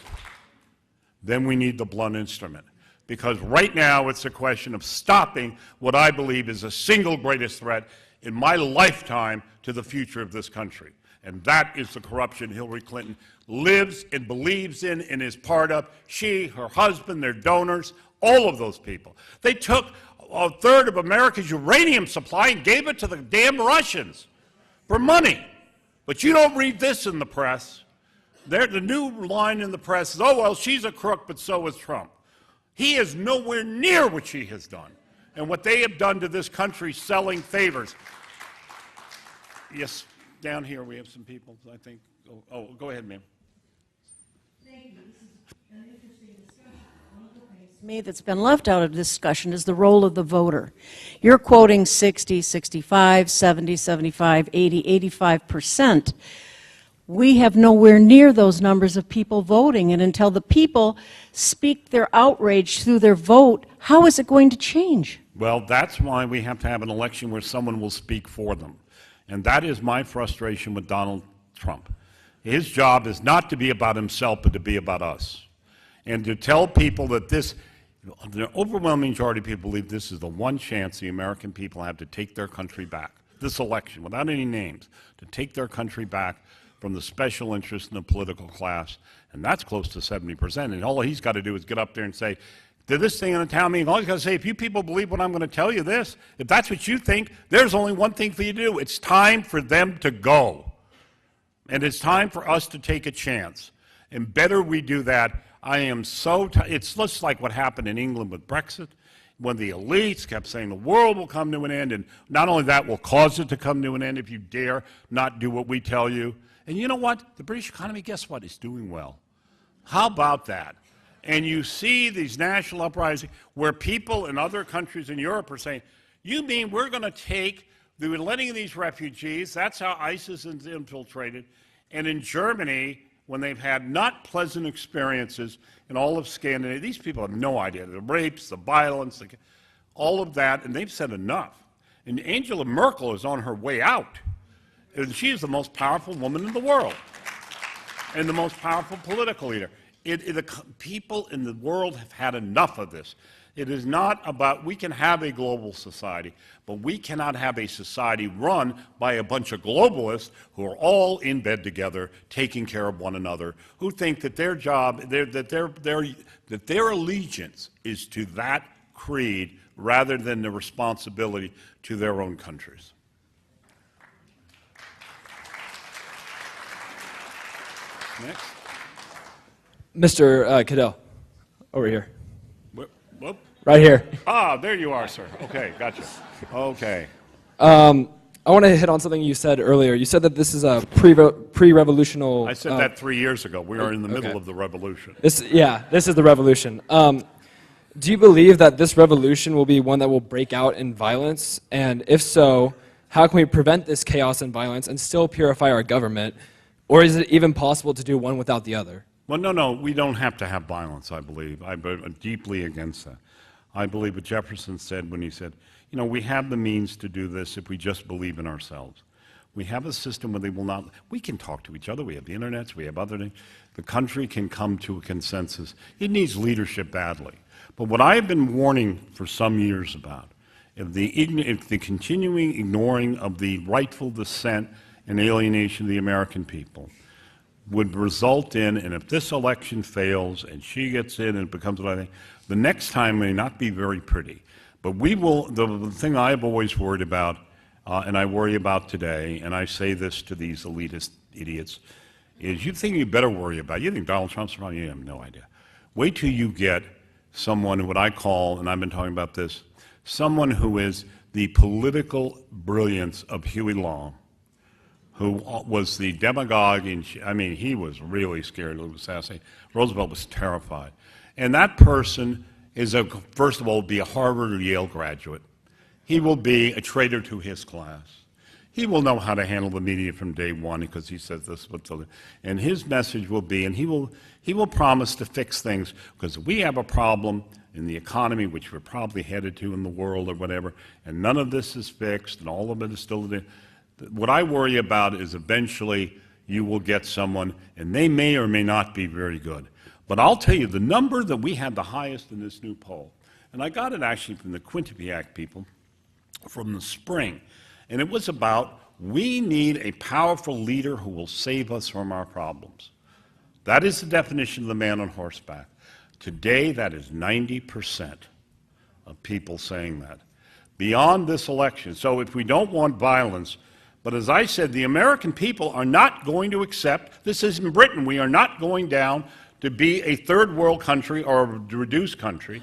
then we need the blunt instrument. Because right now it's a question of stopping what I believe is the single greatest threat in my lifetime to the future of this country. And that is the corruption Hillary Clinton lives and believes in and is part of. She, her husband, their donors, all of those people. They took a third of America's uranium supply and gave it to the damn Russians for money. But you don't read this in the press. The new line in the press is, oh, well, she's a crook, but so is Trump. He is nowhere near what she has done. And what they have done to this country, selling favors. Yes, down here we have some people, I think. Oh, go ahead, ma'am. Thank you. This is an interesting discussion. One of the things to me that's been left out of discussion is the role of the voter. You're quoting 60, 65, 70, 75, 80, 85%. We have nowhere near those numbers of people voting, and until the people speak their outrage through their vote, how is it going to change? Well, that's why we have to have an election where someone will speak for them. And that is my frustration with Donald Trump. His job is not to be about himself, but to be about us. And to tell people that the overwhelming majority of people believe this is the one chance the American people have to take their country back, this election, without any names, to take their country back from the special interest in the political class, and that's close to 70%. And all he's got to do is get up there and say, did this thing in a town meeting, all he's got to say, if you people believe what I'm going to tell you this, if that's what you think, there's only one thing for you to do. It's time for them to go. And it's time for us to take a chance. And better we do that. I am so it's just like what happened in England with Brexit, when the elites kept saying the world will come to an end, and not only that, will cause it to come to an end if you dare not do what we tell you. And you know what? The British economy, guess what? It's doing well. How about that? And you see these national uprisings where people in other countries in Europe are saying, you mean we're going to take, we're letting in these refugees, that's how ISIS is infiltrated. And in Germany, when they've had not pleasant experiences in all of Scandinavia, these people have no idea, the rapes, the violence, all of that, and they've said enough. And Angela Merkel is on her way out. And she is the most powerful woman in the world and the most powerful political leader. The people in the world have had enough of this. It is not about, we can have a global society, but we cannot have a society run by a bunch of globalists who are all in bed together, taking care of one another, who think that their job, that their allegiance is to that creed rather than the responsibility to their own countries. Next. Mr. Caddell, over here. Whoop. Right here. Ah, there you are, sir. Okay, gotcha. Okay. I want to hit on something you said earlier. You said that this is a pre-revolutional... I said that 3 years ago. We are in the middle of the revolution. This is the revolution. Do you believe that this revolution will be one that will break out in violence? And if so, how can we prevent this chaos and violence and still purify our government? Or is it even possible to do one without the other? Well, no, we don't have to have violence, I believe. I'm deeply against that. I believe what Jefferson said when he said, you know, we have the means to do this if we just believe in ourselves. We have a system where they will not, we can talk to each other, we have the internet, we have other things. The country can come to a consensus. It needs leadership badly. But what I have been warning for some years about, if the continuing ignoring of the rightful dissent and alienation of the American people would result in, and if this election fails and she gets in and it becomes what I think, the next time may not be very pretty. But we will, the thing I've always worried about, and I worry about today, and I say this to these elitist idiots, is you think you better worry about, you think Donald Trump's wrong, you have no idea. Wait till you get someone, what I call, and I've been talking about this, someone who is the political brilliance of Huey Long, who was the demagogue, I mean, he was really scared to assassinate. Roosevelt was terrified. And that person is, first of all, will be a Harvard or Yale graduate. He will be a traitor to his class. He will know how to handle the media from day one because he says this, and his message will be, and he will promise to fix things because we have a problem in the economy, which we're probably headed to in the world or whatever, and none of this is fixed, and all of it is still there. What I worry about is eventually you will get someone, and they may or may not be very good. But I'll tell you, the number that we had the highest in this new poll, and I got it actually from the Quinnipiac people from the spring, and it was about, we need a powerful leader who will save us from our problems. That is the definition of the man on horseback. Today, that is 90% of people saying that. Beyond this election, so if we don't want violence, but as I said, the American people are not going to accept, this is in Britain, we are not going down to be a third world country or a reduced country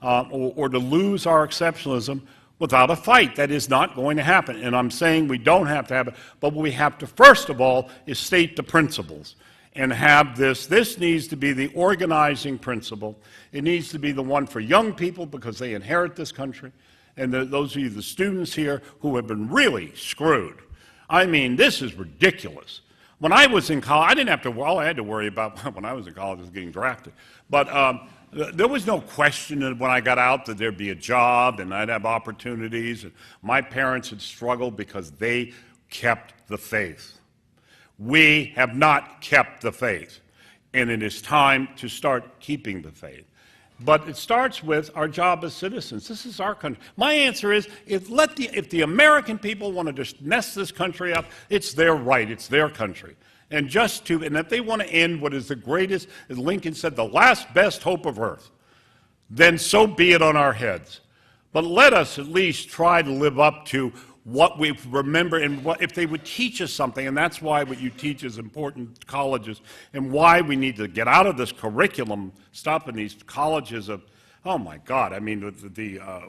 or to lose our exceptionalism without a fight. That is not going to happen. And I'm saying we don't have to have it, but what we have to first of all is state the principles and have this. This needs to be the organizing principle. It needs to be the one for young people because they inherit this country. And those of you, the students here, who have been really screwed. I mean, this is ridiculous. When I was in college, I didn't have to, all I had to worry about when I was in college was getting drafted. But there was no question that when I got out that there'd be a job and I'd have opportunities. And my parents had struggled because they kept the faith. We have not kept the faith, and it is time to start keeping the faith. But it starts with our job as citizens. This is our country. My answer is, if the American people want to just mess this country up, it's their right, it's their country. And if they want to end what is the greatest, as Lincoln said, the last best hope of earth, then so be it on our heads. But let us at least try to live up to what we remember, and if they would teach us something, and that's why what you teach is important to colleges, and why we need to get out of this curriculum stuff in these colleges of, oh my God, I mean,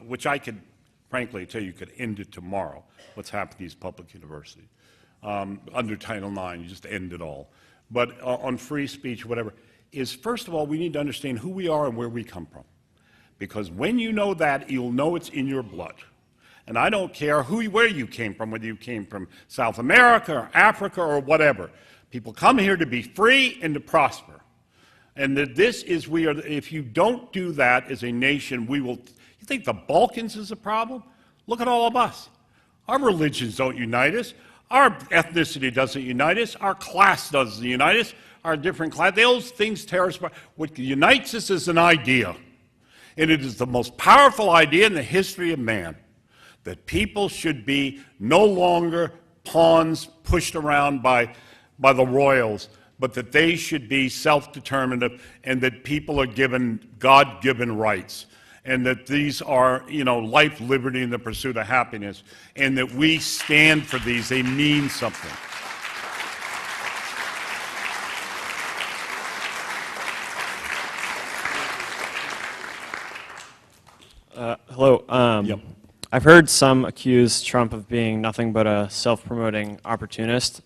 which I could frankly tell you could end it tomorrow, what's happening in these public universities. Under Title IX, you just end it all. But on free speech, whatever, is first of all, we need to understand who we are and where we come from. Because when you know that, you'll know it's in your blood. And I don't care where you came from, whether you came from South America or Africa or whatever. People come here to be free and to prosper. And that if you don't do that as a nation, you think the Balkans is a problem? Look at all of us. Our religions don't unite us. Our ethnicity doesn't unite us. Our class doesn't unite us. Our different class, those things tear us apart. What unites us is an idea. And it is the most powerful idea in the history of man. That people should be no longer pawns pushed around by the royals, but that they should be self-determinative, and that people are given God-given rights, and that these are, life, liberty, and the pursuit of happiness, and that we stand for these. They mean something. Hello. Yep. I've heard some accuse Trump of being nothing but a self-promoting opportunist.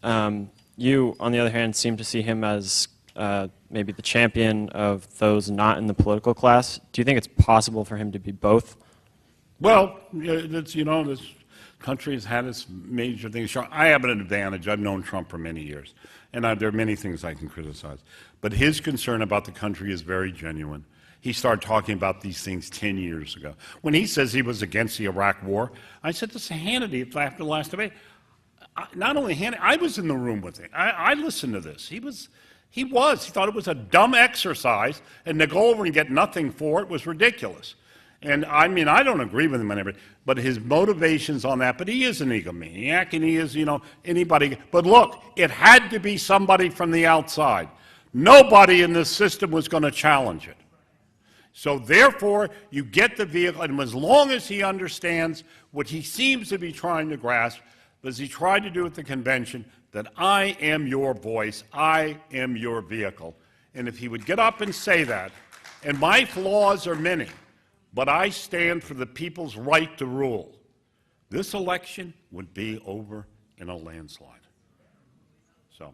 You, on the other hand, seem to see him as maybe the champion of those not in the political class. Do you think it's possible for him to be both? Well, this country has had its major things. I have an advantage. I've known Trump for many years, and there are many things I can criticize. But his concern about the country is very genuine. He started talking about these things 10 years ago. When he says he was against the Iraq war, I said to Hannity after the last debate, not only Hannity, I was in the room with him. I listened to this. He thought it was a dumb exercise, and to go over and get nothing for it was ridiculous. And I mean, I don't agree with him on everything, but his motivations on that, but he is an egomaniac, and he is, anybody. But look, it had to be somebody from the outside. Nobody in this system was going to challenge it. So therefore, you get the vehicle, and as long as he understands what he seems to be trying to grasp, as he tried to do at the convention, that I am your voice, I am your vehicle. And if he would get up and say that, and my flaws are many, but I stand for the people's right to rule, this election would be over in a landslide. So.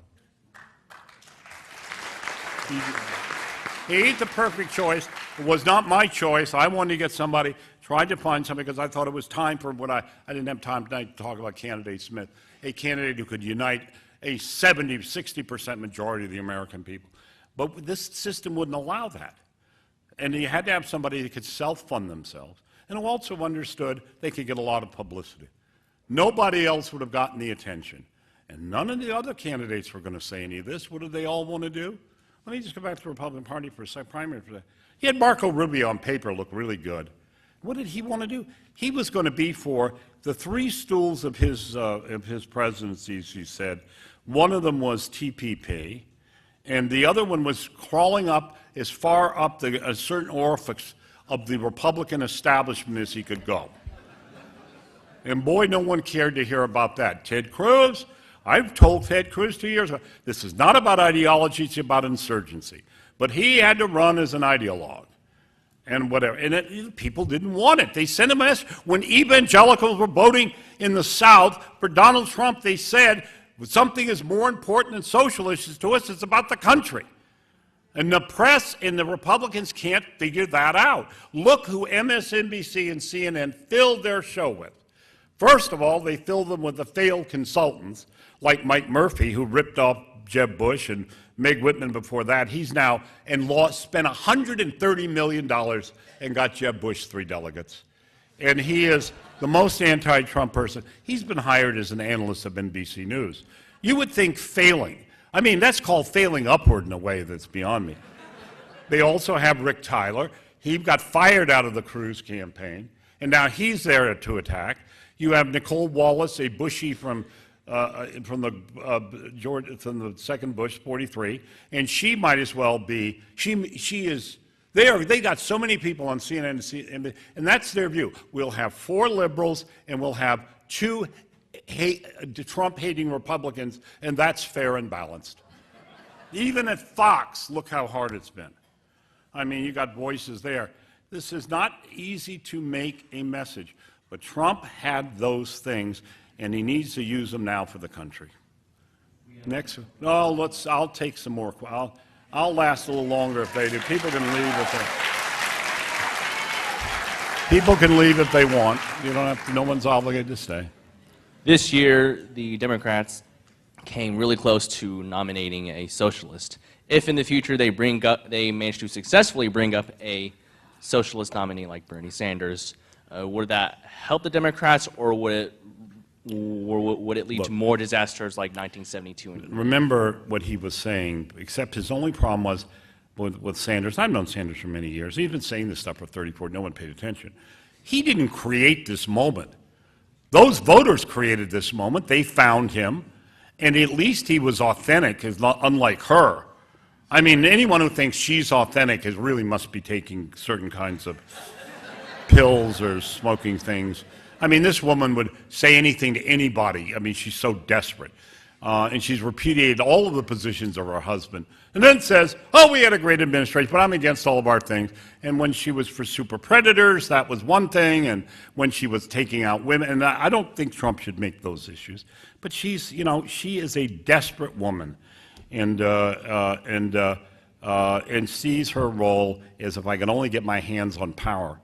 He ain't the perfect choice. It was not my choice. I wanted to get somebody, tried to find somebody, because I thought it was time for what I didn't have time tonight to talk about candidate Smith, a candidate who could unite a 60% majority of the American people. But this system wouldn't allow that. And you had to have somebody that could self-fund themselves, and who also understood they could get a lot of publicity. Nobody else would have gotten the attention. And none of the other candidates were going to say any of this. What did they all want to do? Let me just go back to the Republican Party for a primary for that. He had Marco Rubio on paper look really good. What did he want to do? He was going to be for the three stools of his presidencies, he said. One of them was TPP, and the other one was crawling up as far up a certain orifice of the Republican establishment as he could go. And boy, no one cared to hear about that. Ted Cruz, I've told Ted Cruz 2 years ago, this is not about ideology, it's about insurgency. But he had to run as an ideologue and whatever. And people didn't want it. They sent a message. When evangelicals were voting in the South for Donald Trump, they said, something is more important than social issues to us, it's about the country. And the press and the Republicans can't figure that out. Look who MSNBC and CNN filled their show with. First of all, they fill them with the failed consultants, like Mike Murphy, who ripped off Jeb Bush, and Meg Whitman before that. He's now spent $130 million and got Jeb Bush 3 delegates. And he is the most anti-Trump person. He's been hired as an analyst of NBC News. You would think failing. I mean, that's called failing upward in a way that's beyond me. They also have Rick Tyler. He got fired out of the Cruz campaign, and now he's there to attack. You have Nicole Wallace, a Bushie from the second Bush, 43, and she might as well be. She is. They got so many people on CNN, and that's their view. We'll have 4 liberals, and we'll have 2 Trump-hating Republicans, and that's fair and balanced. Even at Fox, look how hard it's been. I mean, you got voices there. This is not easy to make a message, but Trump had those things, and he needs to use them now for the country. Next, no, I'll take some more. I'll last a little longer if they do. People can leave if they want. You don't have to, no one's obligated to stay. This year, the Democrats came really close to nominating a socialist. If in the future they manage to successfully bring up a socialist nominee like Bernie Sanders, would that help the Democrats, or would it lead to more disasters like 1972? Remember what he was saying, except his only problem was with Sanders. I've known Sanders for many years. He's been saying this stuff for 34. No one paid attention. He didn't create this moment. Those voters created this moment. They found him, and at least he was authentic, unlike her. I mean, anyone who thinks she's authentic really must be taking certain kinds of pills or smoking things. I mean, this woman would say anything to anybody. I mean, she's so desperate. And she's repudiated all of the positions of her husband. And then says, oh, we had a great administration, but I'm against all of our things. And when she was for super predators, that was one thing. And when she was taking out women, and I don't think Trump should make those issues. But she's, you know, she is a desperate woman. And sees her role as if I can only get my hands on power.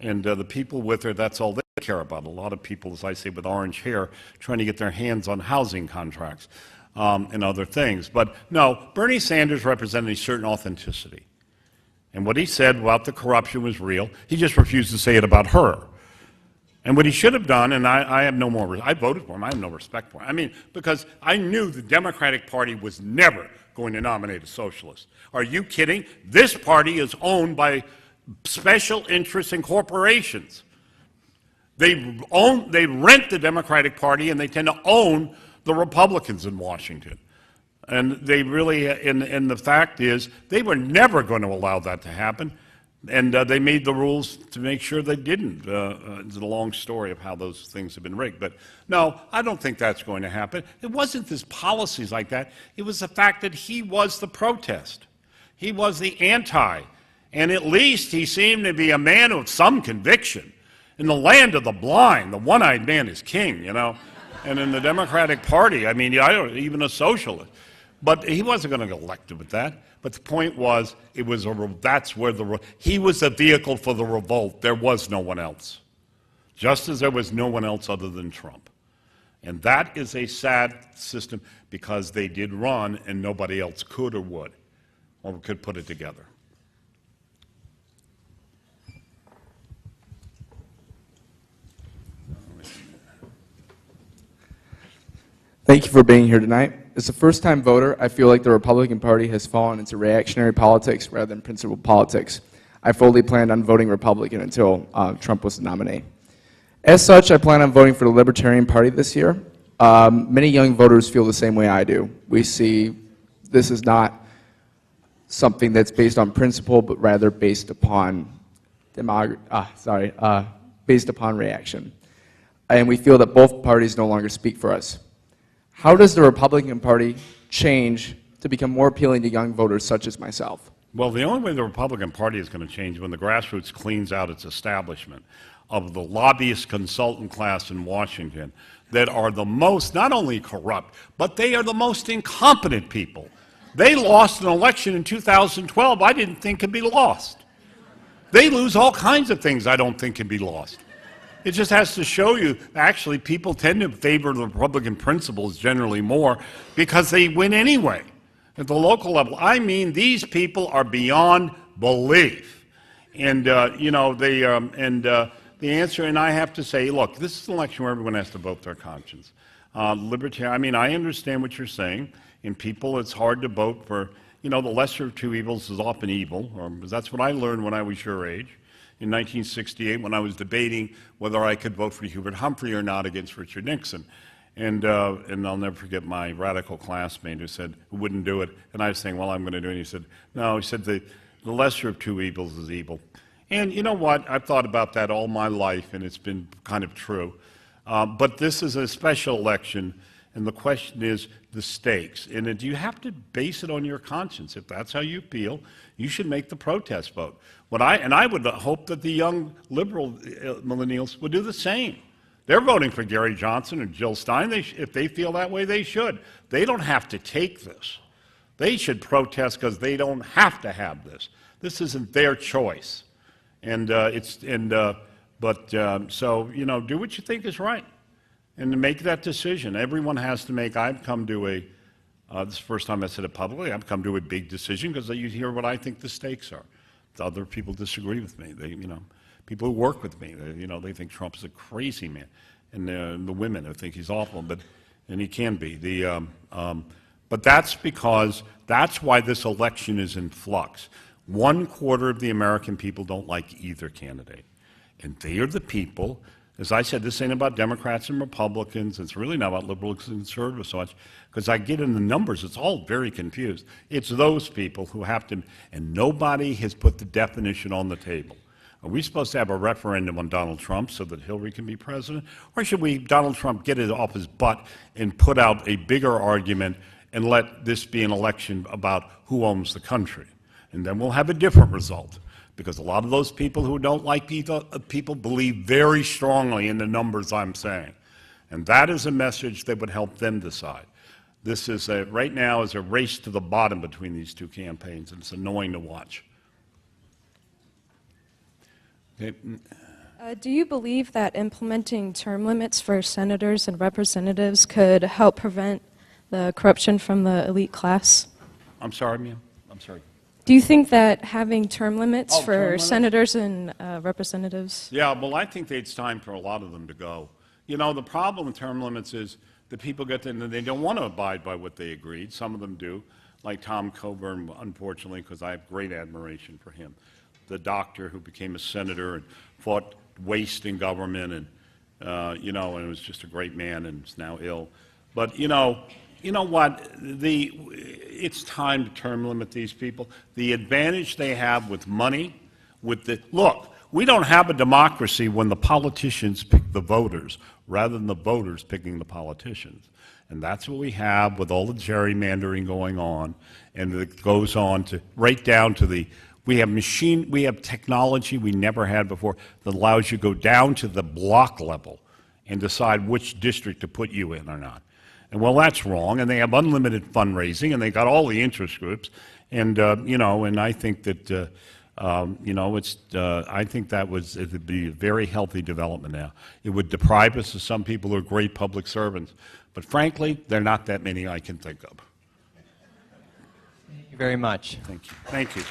And the people with her, that's all they care about. A lot of people, as I say, with orange hair, trying to get their hands on housing contracts and other things. But no, Bernie Sanders represented a certain authenticity. And what he said about the corruption was real. He just refused to say it about her. And what he should have done, and I have no more, I voted for him, I have no respect for him. I mean, because I knew the Democratic Party was never going to nominate a socialist. Are you kidding? This party is owned by special interests and corporations. They rent the Democratic Party, and they tend to own the Republicans in Washington. And they really, and the fact is, they were never going to allow that to happen. And they made the rules to make sure they didn't. It's a long story of how those things have been rigged. But no, I don't think that's going to happen. It wasn't his policies like that. It was the fact that he was the protest. He was the anti. And at least he seemed to be a man of some conviction. In the land of the blind, the one-eyed man is king, you know. And in the Democratic Party, I mean, even a socialist. But he wasn't going to get elected with that. But the point was, he was the vehicle for the revolt. There was no one else. Just as there was no one else other than Trump. And that is a sad system because they did run and nobody else could or would, or could put it together. Thank you for being here tonight. As a first-time voter, I feel like the Republican Party has fallen into reactionary politics rather than principled politics. I fully planned on voting Republican until Trump was the nominee. As such, I plan on voting for the Libertarian Party this year. Many young voters feel the same way I do. We see this is not something that's based on principle, but rather based upon based upon reaction. And we feel that both parties no longer speak for us. How does the Republican Party change to become more appealing to young voters such as myself? Well, the only way the Republican Party is going to change is when the grassroots cleans out its establishment of the lobbyist consultant class in Washington that are the most, not only corrupt, but they are the most incompetent people. They lost an election in 2012 I didn't think could be lost. They lose all kinds of things I don't think can be lost. It just has to show you, actually, people tend to favor the Republican principles generally more because they win anyway at the local level. I mean, these people are beyond belief. And, you know, the answer, and I have to say, look, this is an election where everyone has to vote their conscience. Libertarian, I mean, I understand what you're saying. In people, it's hard to vote for, you know, the lesser of two evils is often evil. That's what I learned when I was your age. In 1968, when I was debating whether I could vote for Hubert Humphrey or not against Richard Nixon. And I'll never forget my radical classmate who wouldn't do it. And I was saying, well, I'm going to do it. And he said, no, he said, the lesser of two evils is evil. And you know what? I've thought about that all my life, and it's been kind of true. But this is a special election, and the question is the stakes. And you have to base it on your conscience. If that's how you feel, you should make the protest vote. I would hope that the young liberal millennials would do the same. They're voting for Gary Johnson and Jill Stein. If they feel that way, they should. They don't have to take this. They should protest because they don't have to have this. This isn't their choice. So, you know, do what you think is right and to make that decision. Everyone has to make, I've come to this is the first time I said it publicly, I've come to a big decision because you hear what I think the stakes are. Other people disagree with me. They, you know, people who work with me, they think Trump is a crazy man. And the women who think he's awful, and he can be. But that's because, that's why this election is in flux. 1/4 of the American people don't like either candidate. And they are the people, as I said, this ain't about Democrats and Republicans. It's really not about liberals and conservatives so much, because I get in the numbers, it's all very confused. It's those people who have to, and nobody has put the definition on the table. Are we supposed to have a referendum on Donald Trump so that Hillary can be president? Or should Donald Trump get it off his butt and put out a bigger argument and let this be an election about who owns the country? And then we'll have a different result. Because a lot of those people who don't like people believe very strongly in the numbers I'm saying. And that is a message that would help them decide. This is right now is a race to the bottom between these two campaigns, and it's annoying to watch. Do you believe that implementing term limits for senators and representatives could help prevent the corruption from the elite class? I'm sorry, ma'am. I'm sorry. Do you think that having term limits term for limits? senators and representatives? Yeah, well, I think it's time for a lot of them to go. You know, the problem with term limits is that people get to, and they don't want to abide by what they agreed. Some of them do, like Tom Coburn, unfortunately, because I have great admiration for him. The doctor who became a senator and fought waste in government, and, you know, and was just a great man and is now ill. But, you know what? It's time to term limit these people. The advantage they have with money, look, we don't have a democracy when the politicians pick the voters rather than the voters picking the politicians. And that's what we have with all the gerrymandering going on, and it goes on to right down to we have technology we never had before that allows you to go down to the block level and decide which district to put you in or not. And well, that's wrong, and they have unlimited fundraising, and they got all the interest groups, and you know, and I think that you know, I think it would be a very healthy development now. It would deprive us of some people who are great public servants, but frankly, there are not that many I can think of. Thank you very much. Thank you. Thank you.